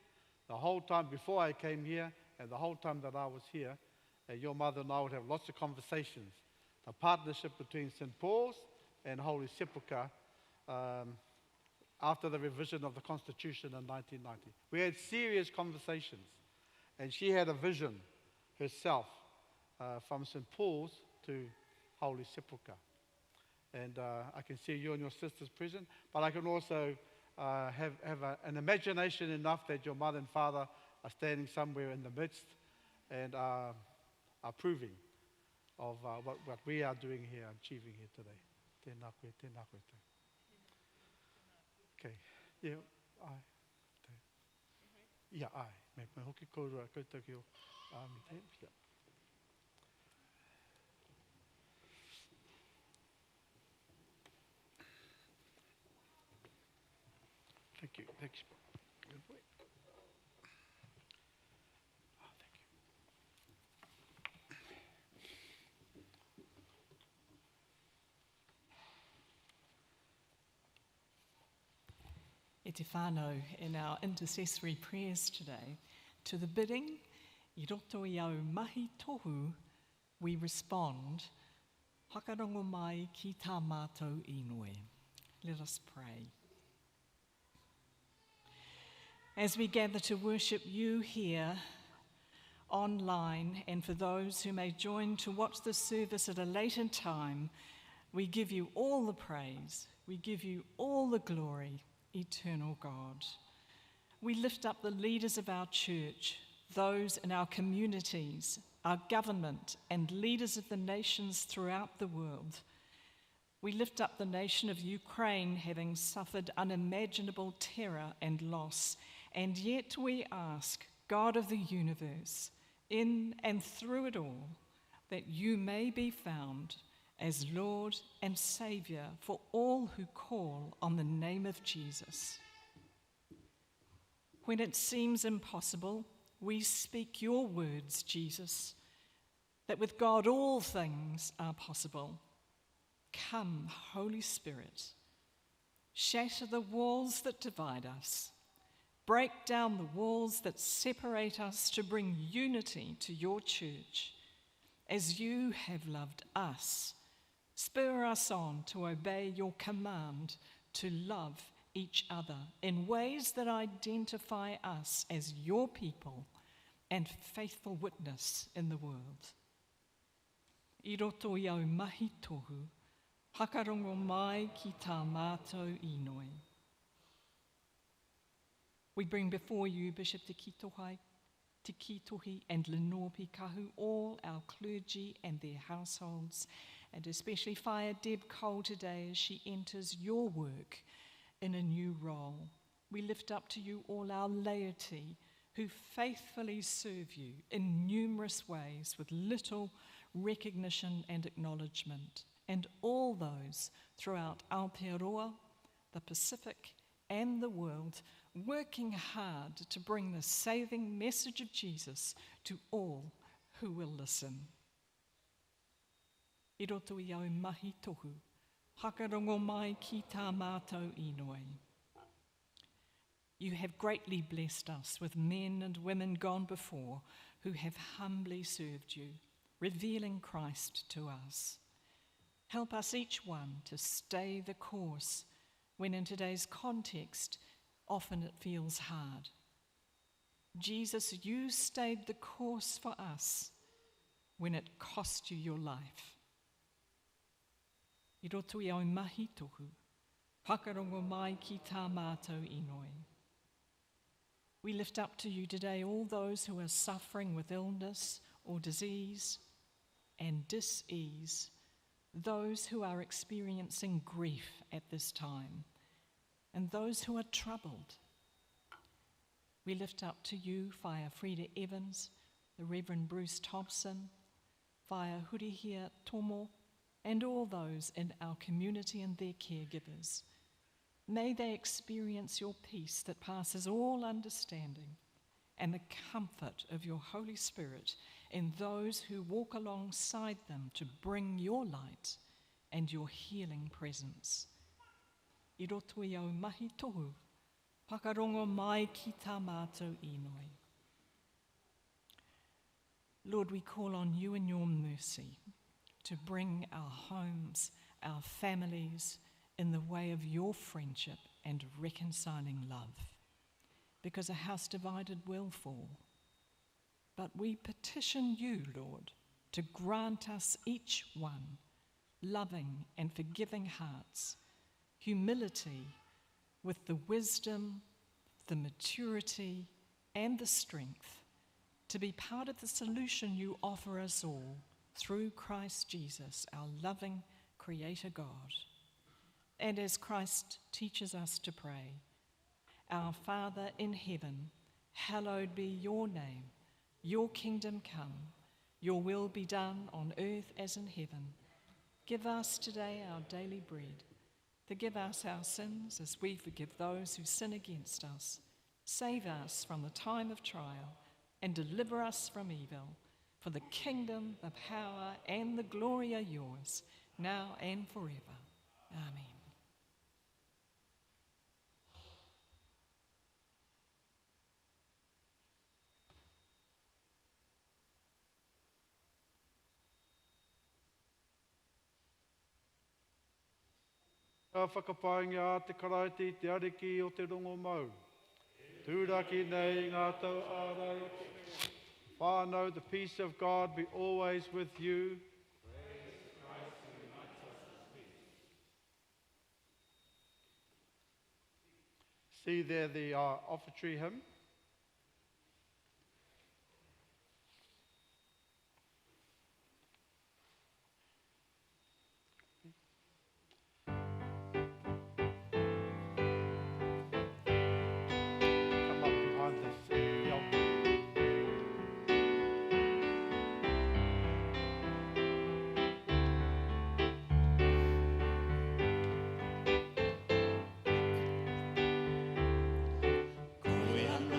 The whole time before I came here and the whole time that I was here, your mother and I would have lots of conversations. The partnership between St. Paul's and Holy Sepulchre after the revision of the Constitution in 1990. We had serious conversations, and she had a vision herself from St. Paul's to Holy Sepulchre. And I can see you and your sisters present, but I can also have an imagination enough that your mother and father are standing somewhere in the midst and are approving of what we are doing here, achieving here today. Tēnā koe, tēnā koe tau. Okay, yeah, ai. Yeah, ai. Me hoki kōrua, koutou ki o mi te. Yeah. Thank you. Thanks. Good boy. Oh, thank you. E te whānau in our intercessory prayers today, to the bidding, I roto I au mahi tohu, we respond, hakarongo mai ki tā mātou inoi. Let us pray. As we gather to worship you here, online, and for those who may join to watch the service at a later time, we give you all the praise, we give you all the glory, eternal God. We lift up the leaders of our church, those in our communities, our government, and leaders of the nations throughout the world. We lift up the nation of Ukraine, having suffered unimaginable terror and loss, and yet we ask, God of the universe, in and through it all, that you may be found as Lord and Saviour for all who call on the name of Jesus. When it seems impossible, we speak your words, Jesus, that with God all things are possible. Come, Holy Spirit, shatter the walls that divide us. Break down the walls that separate us to bring unity to your church. As you have loved us, spur us on to obey your command to love each other in ways that identify us as your people and faithful witness in the world. I roto I au mahi tohu, hakarongo mai ki tā mātou inoi. We bring before you Bishop Te Kitohi and Lenopi Kahu, all our clergy and their households, and especially Fire Deb Cole today as she enters your work in a new role. We lift up to you all our laity who faithfully serve you in numerous ways with little recognition and acknowledgement, and all those throughout Aotearoa, the Pacific, and the world, working hard to bring the saving message of Jesus to all who will listen. I roto I au mahi tohu, hakarongo mai ki tā mātou inoi. You have greatly blessed us with men and women gone before who have humbly served you, revealing Christ to us. Help us each one to stay the course when in today's context often it feels hard. Jesus, you stayed the course for us when it cost you your life. I roto I au mahi tohu, hakarongo mai ki tā mātou inoi. We lift up to you today all those who are suffering with illness or disease and dis-ease, those who are experiencing grief at this time, and those who are troubled. We lift up to you Whaia Frida Evans, the Reverend Bruce Thompson, Whaia Hurihia Tomo, and all those in our community and their caregivers. May they experience your peace that passes all understanding and the comfort of your Holy Spirit in those who walk alongside them to bring your light and your healing presence. I roto i au mahi tohu, whakarongo mai ki tā mātou inoi. Lord, we call on you in your mercy to bring our homes, our families, in the way of your friendship and reconciling love. Because a house divided will fall. But we petition you, Lord, to grant us each one loving and forgiving hearts, humility with the wisdom, the maturity, and the strength to be part of the solution you offer us all through Christ Jesus, our loving Creator God. And as Christ teaches us to pray, our Father in heaven, hallowed be your name. Your kingdom come, your will be done on earth as in heaven. Give us today our daily bread. Forgive us our sins as we forgive those who sin against us. Save us from the time of trial and deliver us from evil. For the kingdom, the power, and the glory are yours, now and forever. Amen. Ka whakapainga te karaiti te ariki o te rongo mau. Tūraki nei ngā tau ārai o te reo. Whānau, the peace of God be always with you. See there the offertory hymn. Koe ana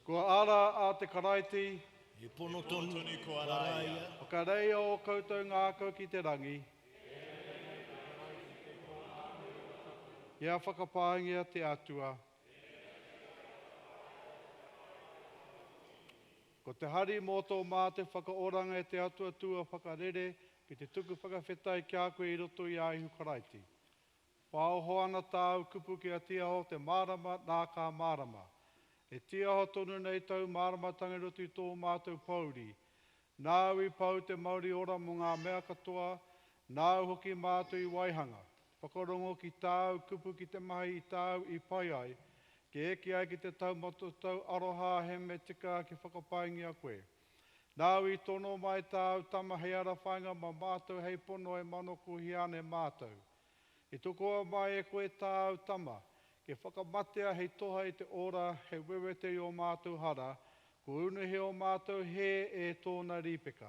Kua ara a te karaiti, E pono tonu ko araia. o ka reia o koutou ngākau ki te rangi. Ia whakapāngia te atua. Ko te hari mō tō mā te whakaoranga e te atua tua whakarere ki te tuku whakawhetai kia koe I roto I a ihu karaiti. Whaoho ana tāu kupu ki a tiaho te marama nā kā marama. E tiaho tonu nei tau marama tangirotu I tō mātou pauri. Nāu I pau te Māori ora mo ngā mea katoa, nāu hoki mātou I waihanga. Whakarongo ki tāu kupu ki te mahi I tāu I pai ai, ke eki ai ki te taumato tau aroha he me tika ki whakapaingi a koe. Nāu I tono mai tāu tama hei ara whainga ma mātou hei pono e manoko hiane mātou. I tukoa mai e koe tāu tama, ke whakamatea hei toha I te ora he wewete I o mātou hara, ko unuhe o mātou he e tōna ripeka.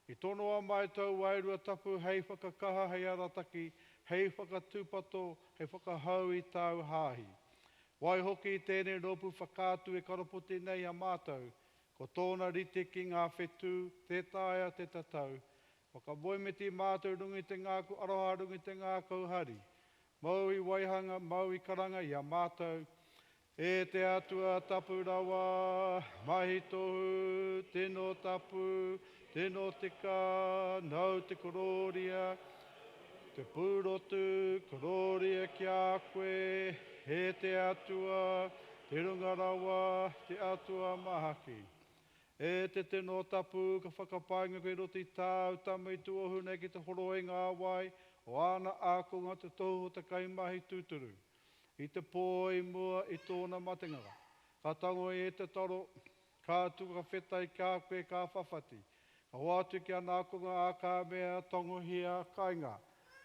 I tonoa mai tau wairua tapu hei whakakaha hei arataki, hei whakatūpato, hei whakahau I tāu hāhi. Wai hoki I tēnei ropu whakātu e karapoti nei a mātou, ko tōna rite ki ngā whetū, te tāia te tatau. Whakamoemeti mātou rungi te ngāku, aroha rungi te ngākau hari. Mau I waihanga, mau I karanga I a mātou. E te atua tapu rawa, mahi tohu, tēnō tapu, tēnō tika, nau te kororia, te pūrotu, kororia ki a koe, he te atua, te runga rawa, te atua mahaki. E te tēnō tapu, ka whakapainga koe roti tāu, tama I tuohu nei ki te horo e ngā wai, o ana ākonga te tohu te kaimahi tūturu. I te pō I mua I tōna matengara. Ka tango I te taro, ka tuka whetai kia koe ka whawhati. Ka hoatu ki ana ākonga a kā mea tongo hia kainga.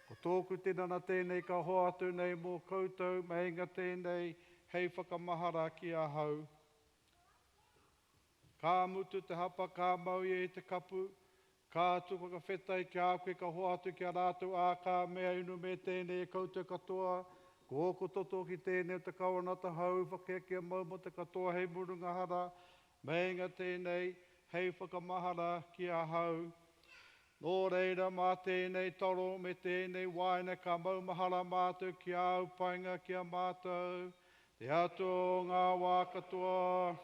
Ko tōku tinana tēnei ka hoatu nei mō koutou, meinga tēnei, hei whakamahara ki a hau. Ka mutu te hapa, ka mau I te kapu, ka tuka ka whetai ki a koe ka hoatu ki a rātou a kā mea inu me tēnei e koutou katoa, ko oko toto ki tēnei te kawanata hau, whakekia mau mo te katoa hei murunga hara, meinga tēnei, hei whakamahara ki a hau. Nō reira mā tēnei toro me tēnei waina ka maumahara mātou ki au painga ki a mātou. Te atua o ngā wā katoa,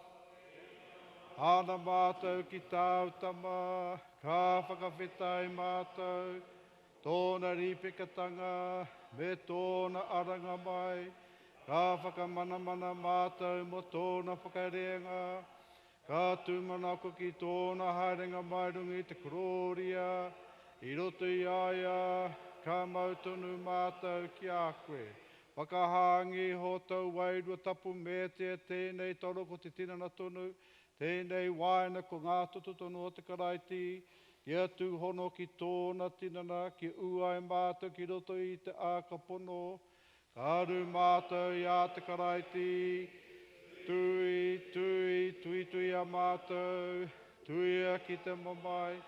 ana mātou ki tāu tama, ka whakawhetai mātou, tōna ripekatanga, me tōna aranga mai, ka whakamanamana mātou mo tōna whakarenga, ka tūmanako ki tōna haerenga mai rungi te kororia, I roto I aia, ka mautonu mātou ki a koe. Whakahangi ho tau wairua tapu me te tēnei toro ko te tinana tonu, tēnei waina ko ngā tototono o te karaiti, Ia tū hono ki tōna tinana, ki uai mātou ki roto I te ākapono, ka aru mātou I a te karaiti, tui, tui, tui, tui a mātou, tui a ki te mamai,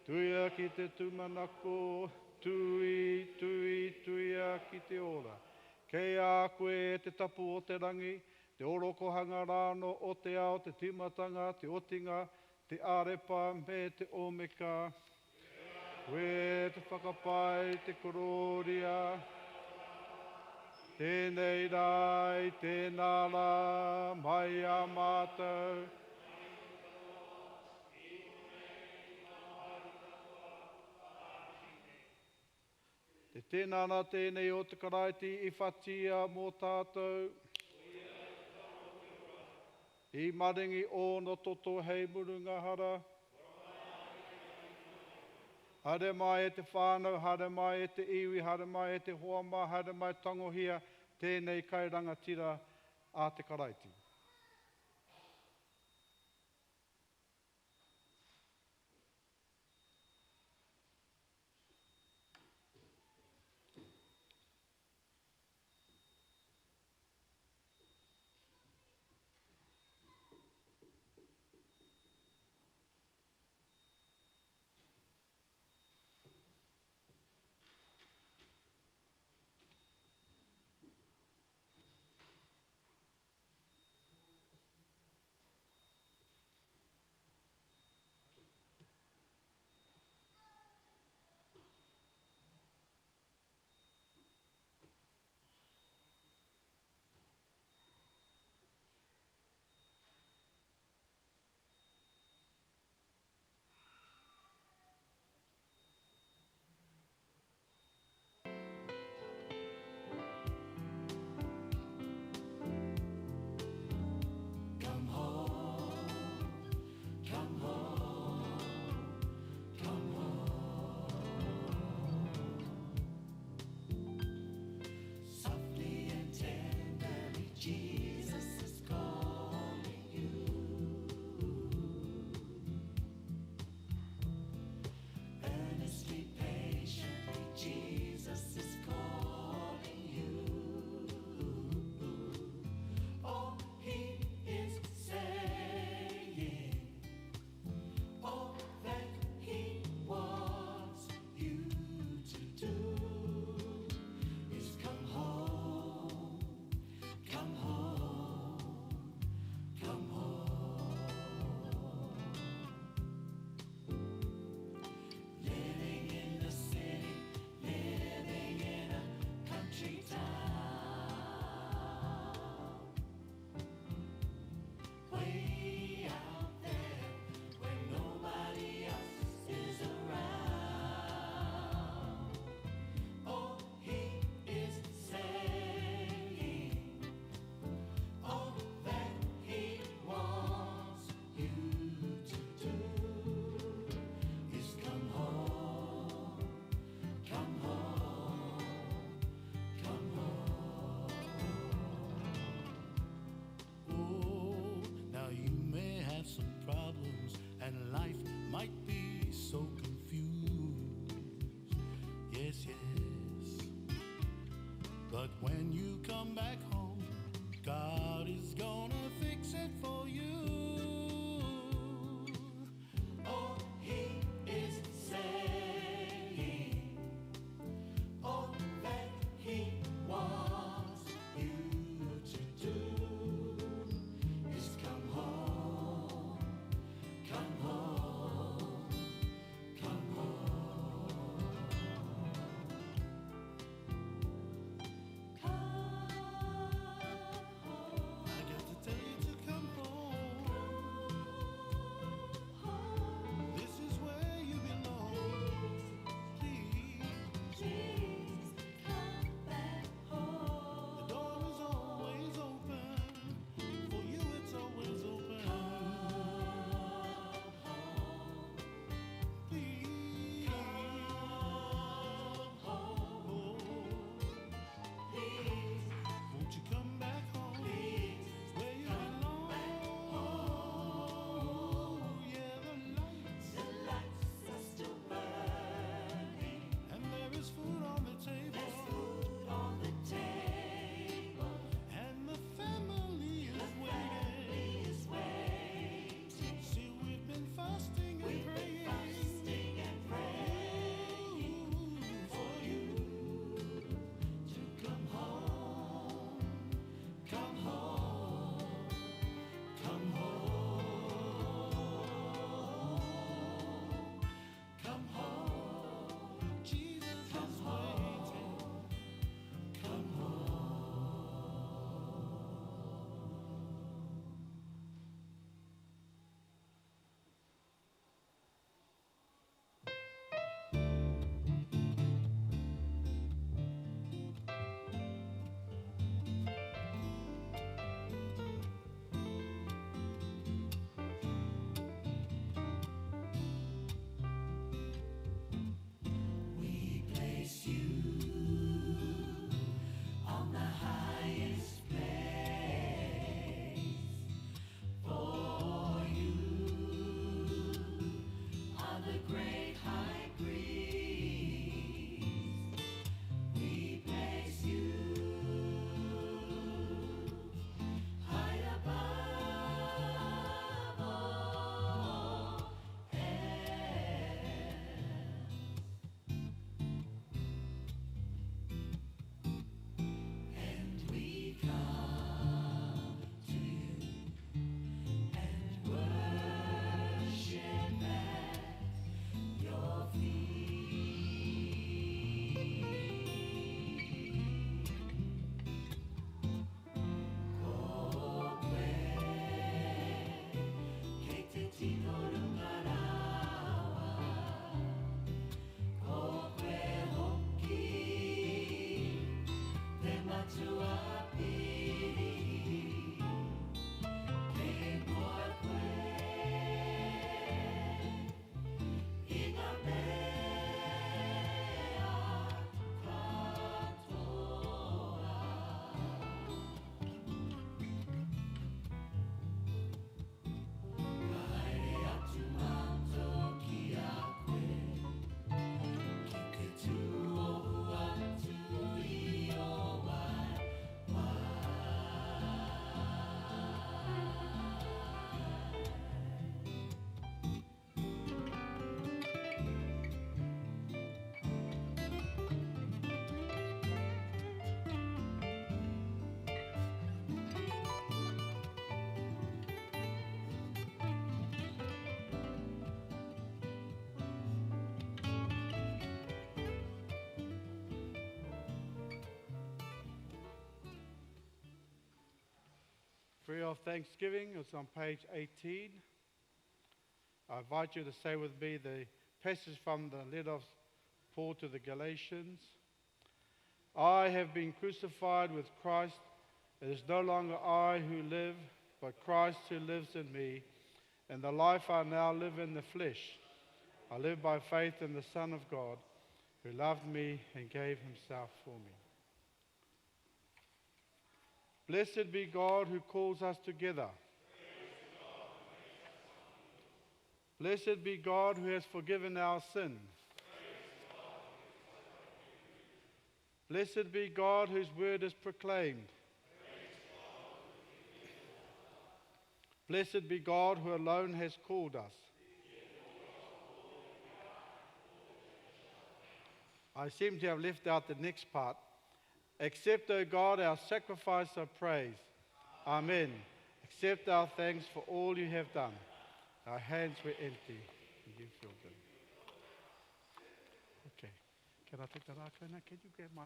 tui a ki te tūmanako, tui, tui, tui a ki te ora. Kei a koe te tapu o te rangi, te orokohanga rāno o te ao, te timatanga, te otinga, te arepa me te omeka. Koe te whakapai, te kororia, tēnei rai, tēnā rā, mai a mātou. Te tēnana tēnei o te karaiti I whatia mō tātou. I maringi o no toto hei murunga hara. Hare mai e te whānau, hare mai e te iwi, hare mai e te hoama, hare mai tangohia, tēnei kairangatira a te karaiti. prayer of thanksgiving is on page 18. I invite you to say with me the passage from the letter of Paul to the Galatians. I have been crucified with Christ. It is no longer I who live, but Christ who lives in me. And the life I now live in the flesh, I live by faith in the Son of God, who loved me and gave himself for me. Blessed be God who calls us together. Blessed be God who has forgiven our sins. Blessed be God whose word is proclaimed. Blessed be God who alone has called us. I seem to have left out the next part. Accept, O God, our sacrifice of praise. Amen. Accept our thanks for all you have done. Our hands were empty, and you filled them. Okay. Can I take that out, Lena? Can you grab my...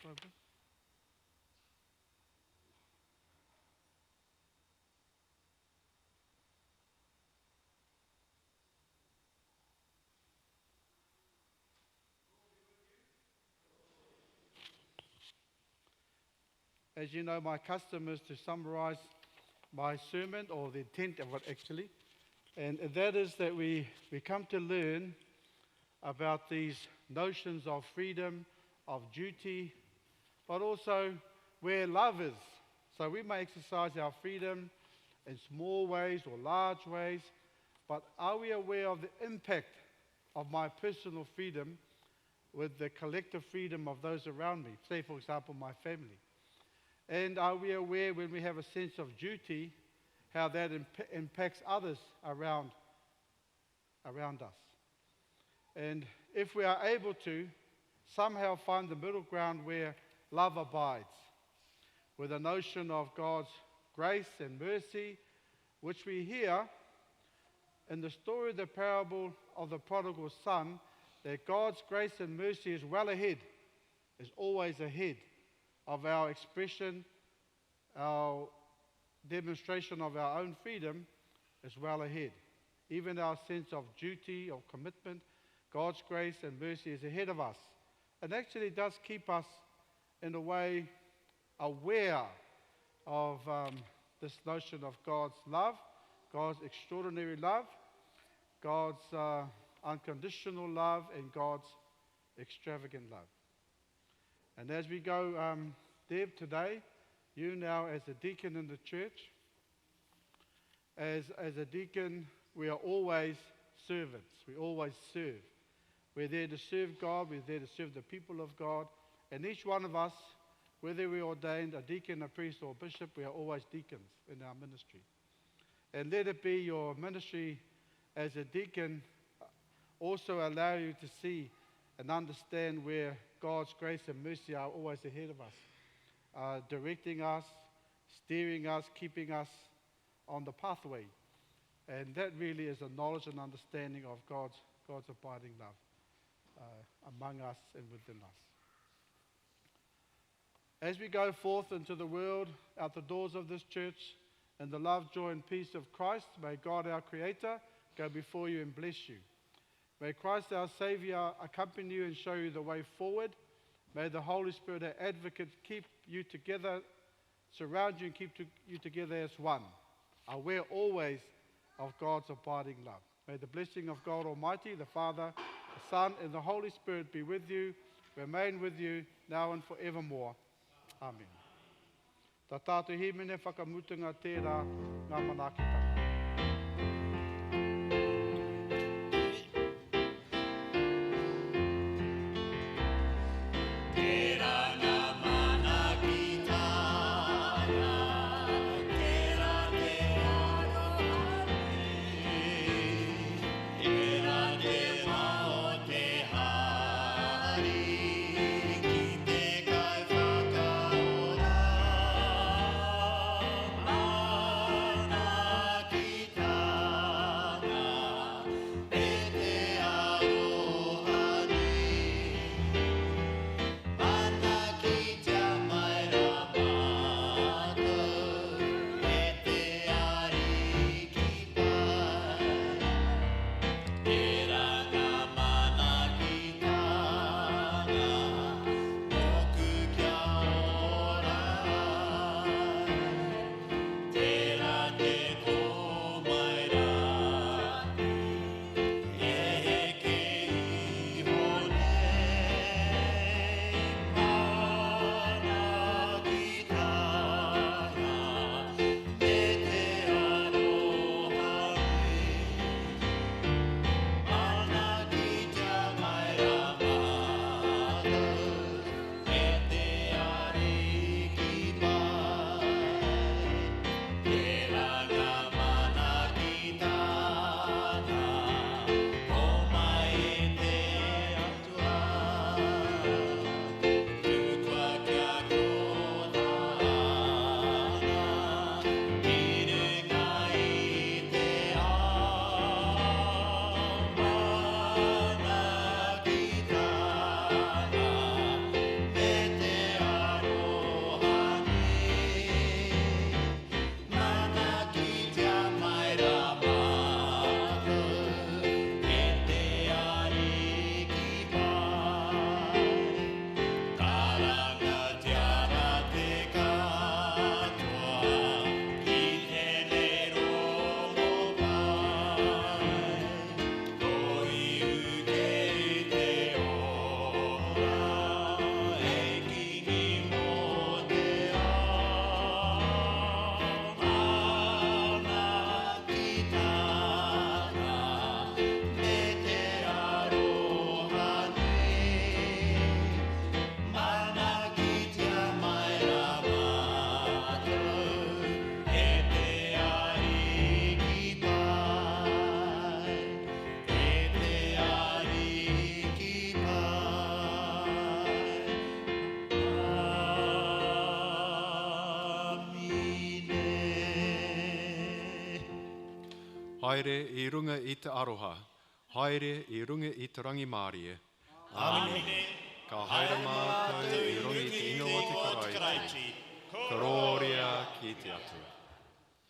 Sorry, bro. As you know, my custom is to summarize my sermon, or the intent of it actually, and that is that we come to learn about these notions of freedom, of duty, but also where love is. So we may exercise our freedom in small ways or large ways, but are we aware of the impact of my personal freedom with the collective freedom of those around me? Say, for example, my family. And are we aware when we have a sense of duty, how that impacts others around us? And if we are able to somehow find the middle ground where love abides, with a notion of God's grace and mercy, which we hear in the story of the parable of the prodigal son, that God's grace and mercy is well ahead, is always ahead of our expression, our demonstration of our own freedom is well ahead. Even our sense of duty, of commitment, God's grace and mercy is ahead of us. It actually does keep us, in a way, aware of this notion of God's love, God's extraordinary love, God's unconditional love, and God's extravagant love. And as we go, Deb, today, you now as a deacon in the church, as a deacon, we are always servants. We always serve. We're there to serve God. We're there to serve the people of God. And each one of us, whether we're ordained a deacon, a priest, or a bishop, we are always deacons in our ministry. And let it be your ministry as a deacon also allow you to see and understand where God's grace and mercy are always ahead of us, directing us, steering us, keeping us on the pathway. And that really is a knowledge and understanding of God's abiding love among us and within us. As we go forth into the world, out the doors of this church, in the love, joy, and peace of Christ, may God, our Creator, go before you and bless you. May Christ, our Savior, accompany you and show you the way forward. May the Holy Spirit, our advocate, keep you together, surround you and keep you together as one, aware always of God's abiding love. May the blessing of God Almighty, the Father, the Son, and the Holy Spirit be with you, remain with you, now and forevermore. Amen. Tā tātou himene whakamutunga tērā ngā manakitanga. Tera te Haere I runga I te aroha. Haere I runga I te rangi Māori. Āmine. Ka haere mātou I runga I te inga o te karaiti. Karoria ki te atua.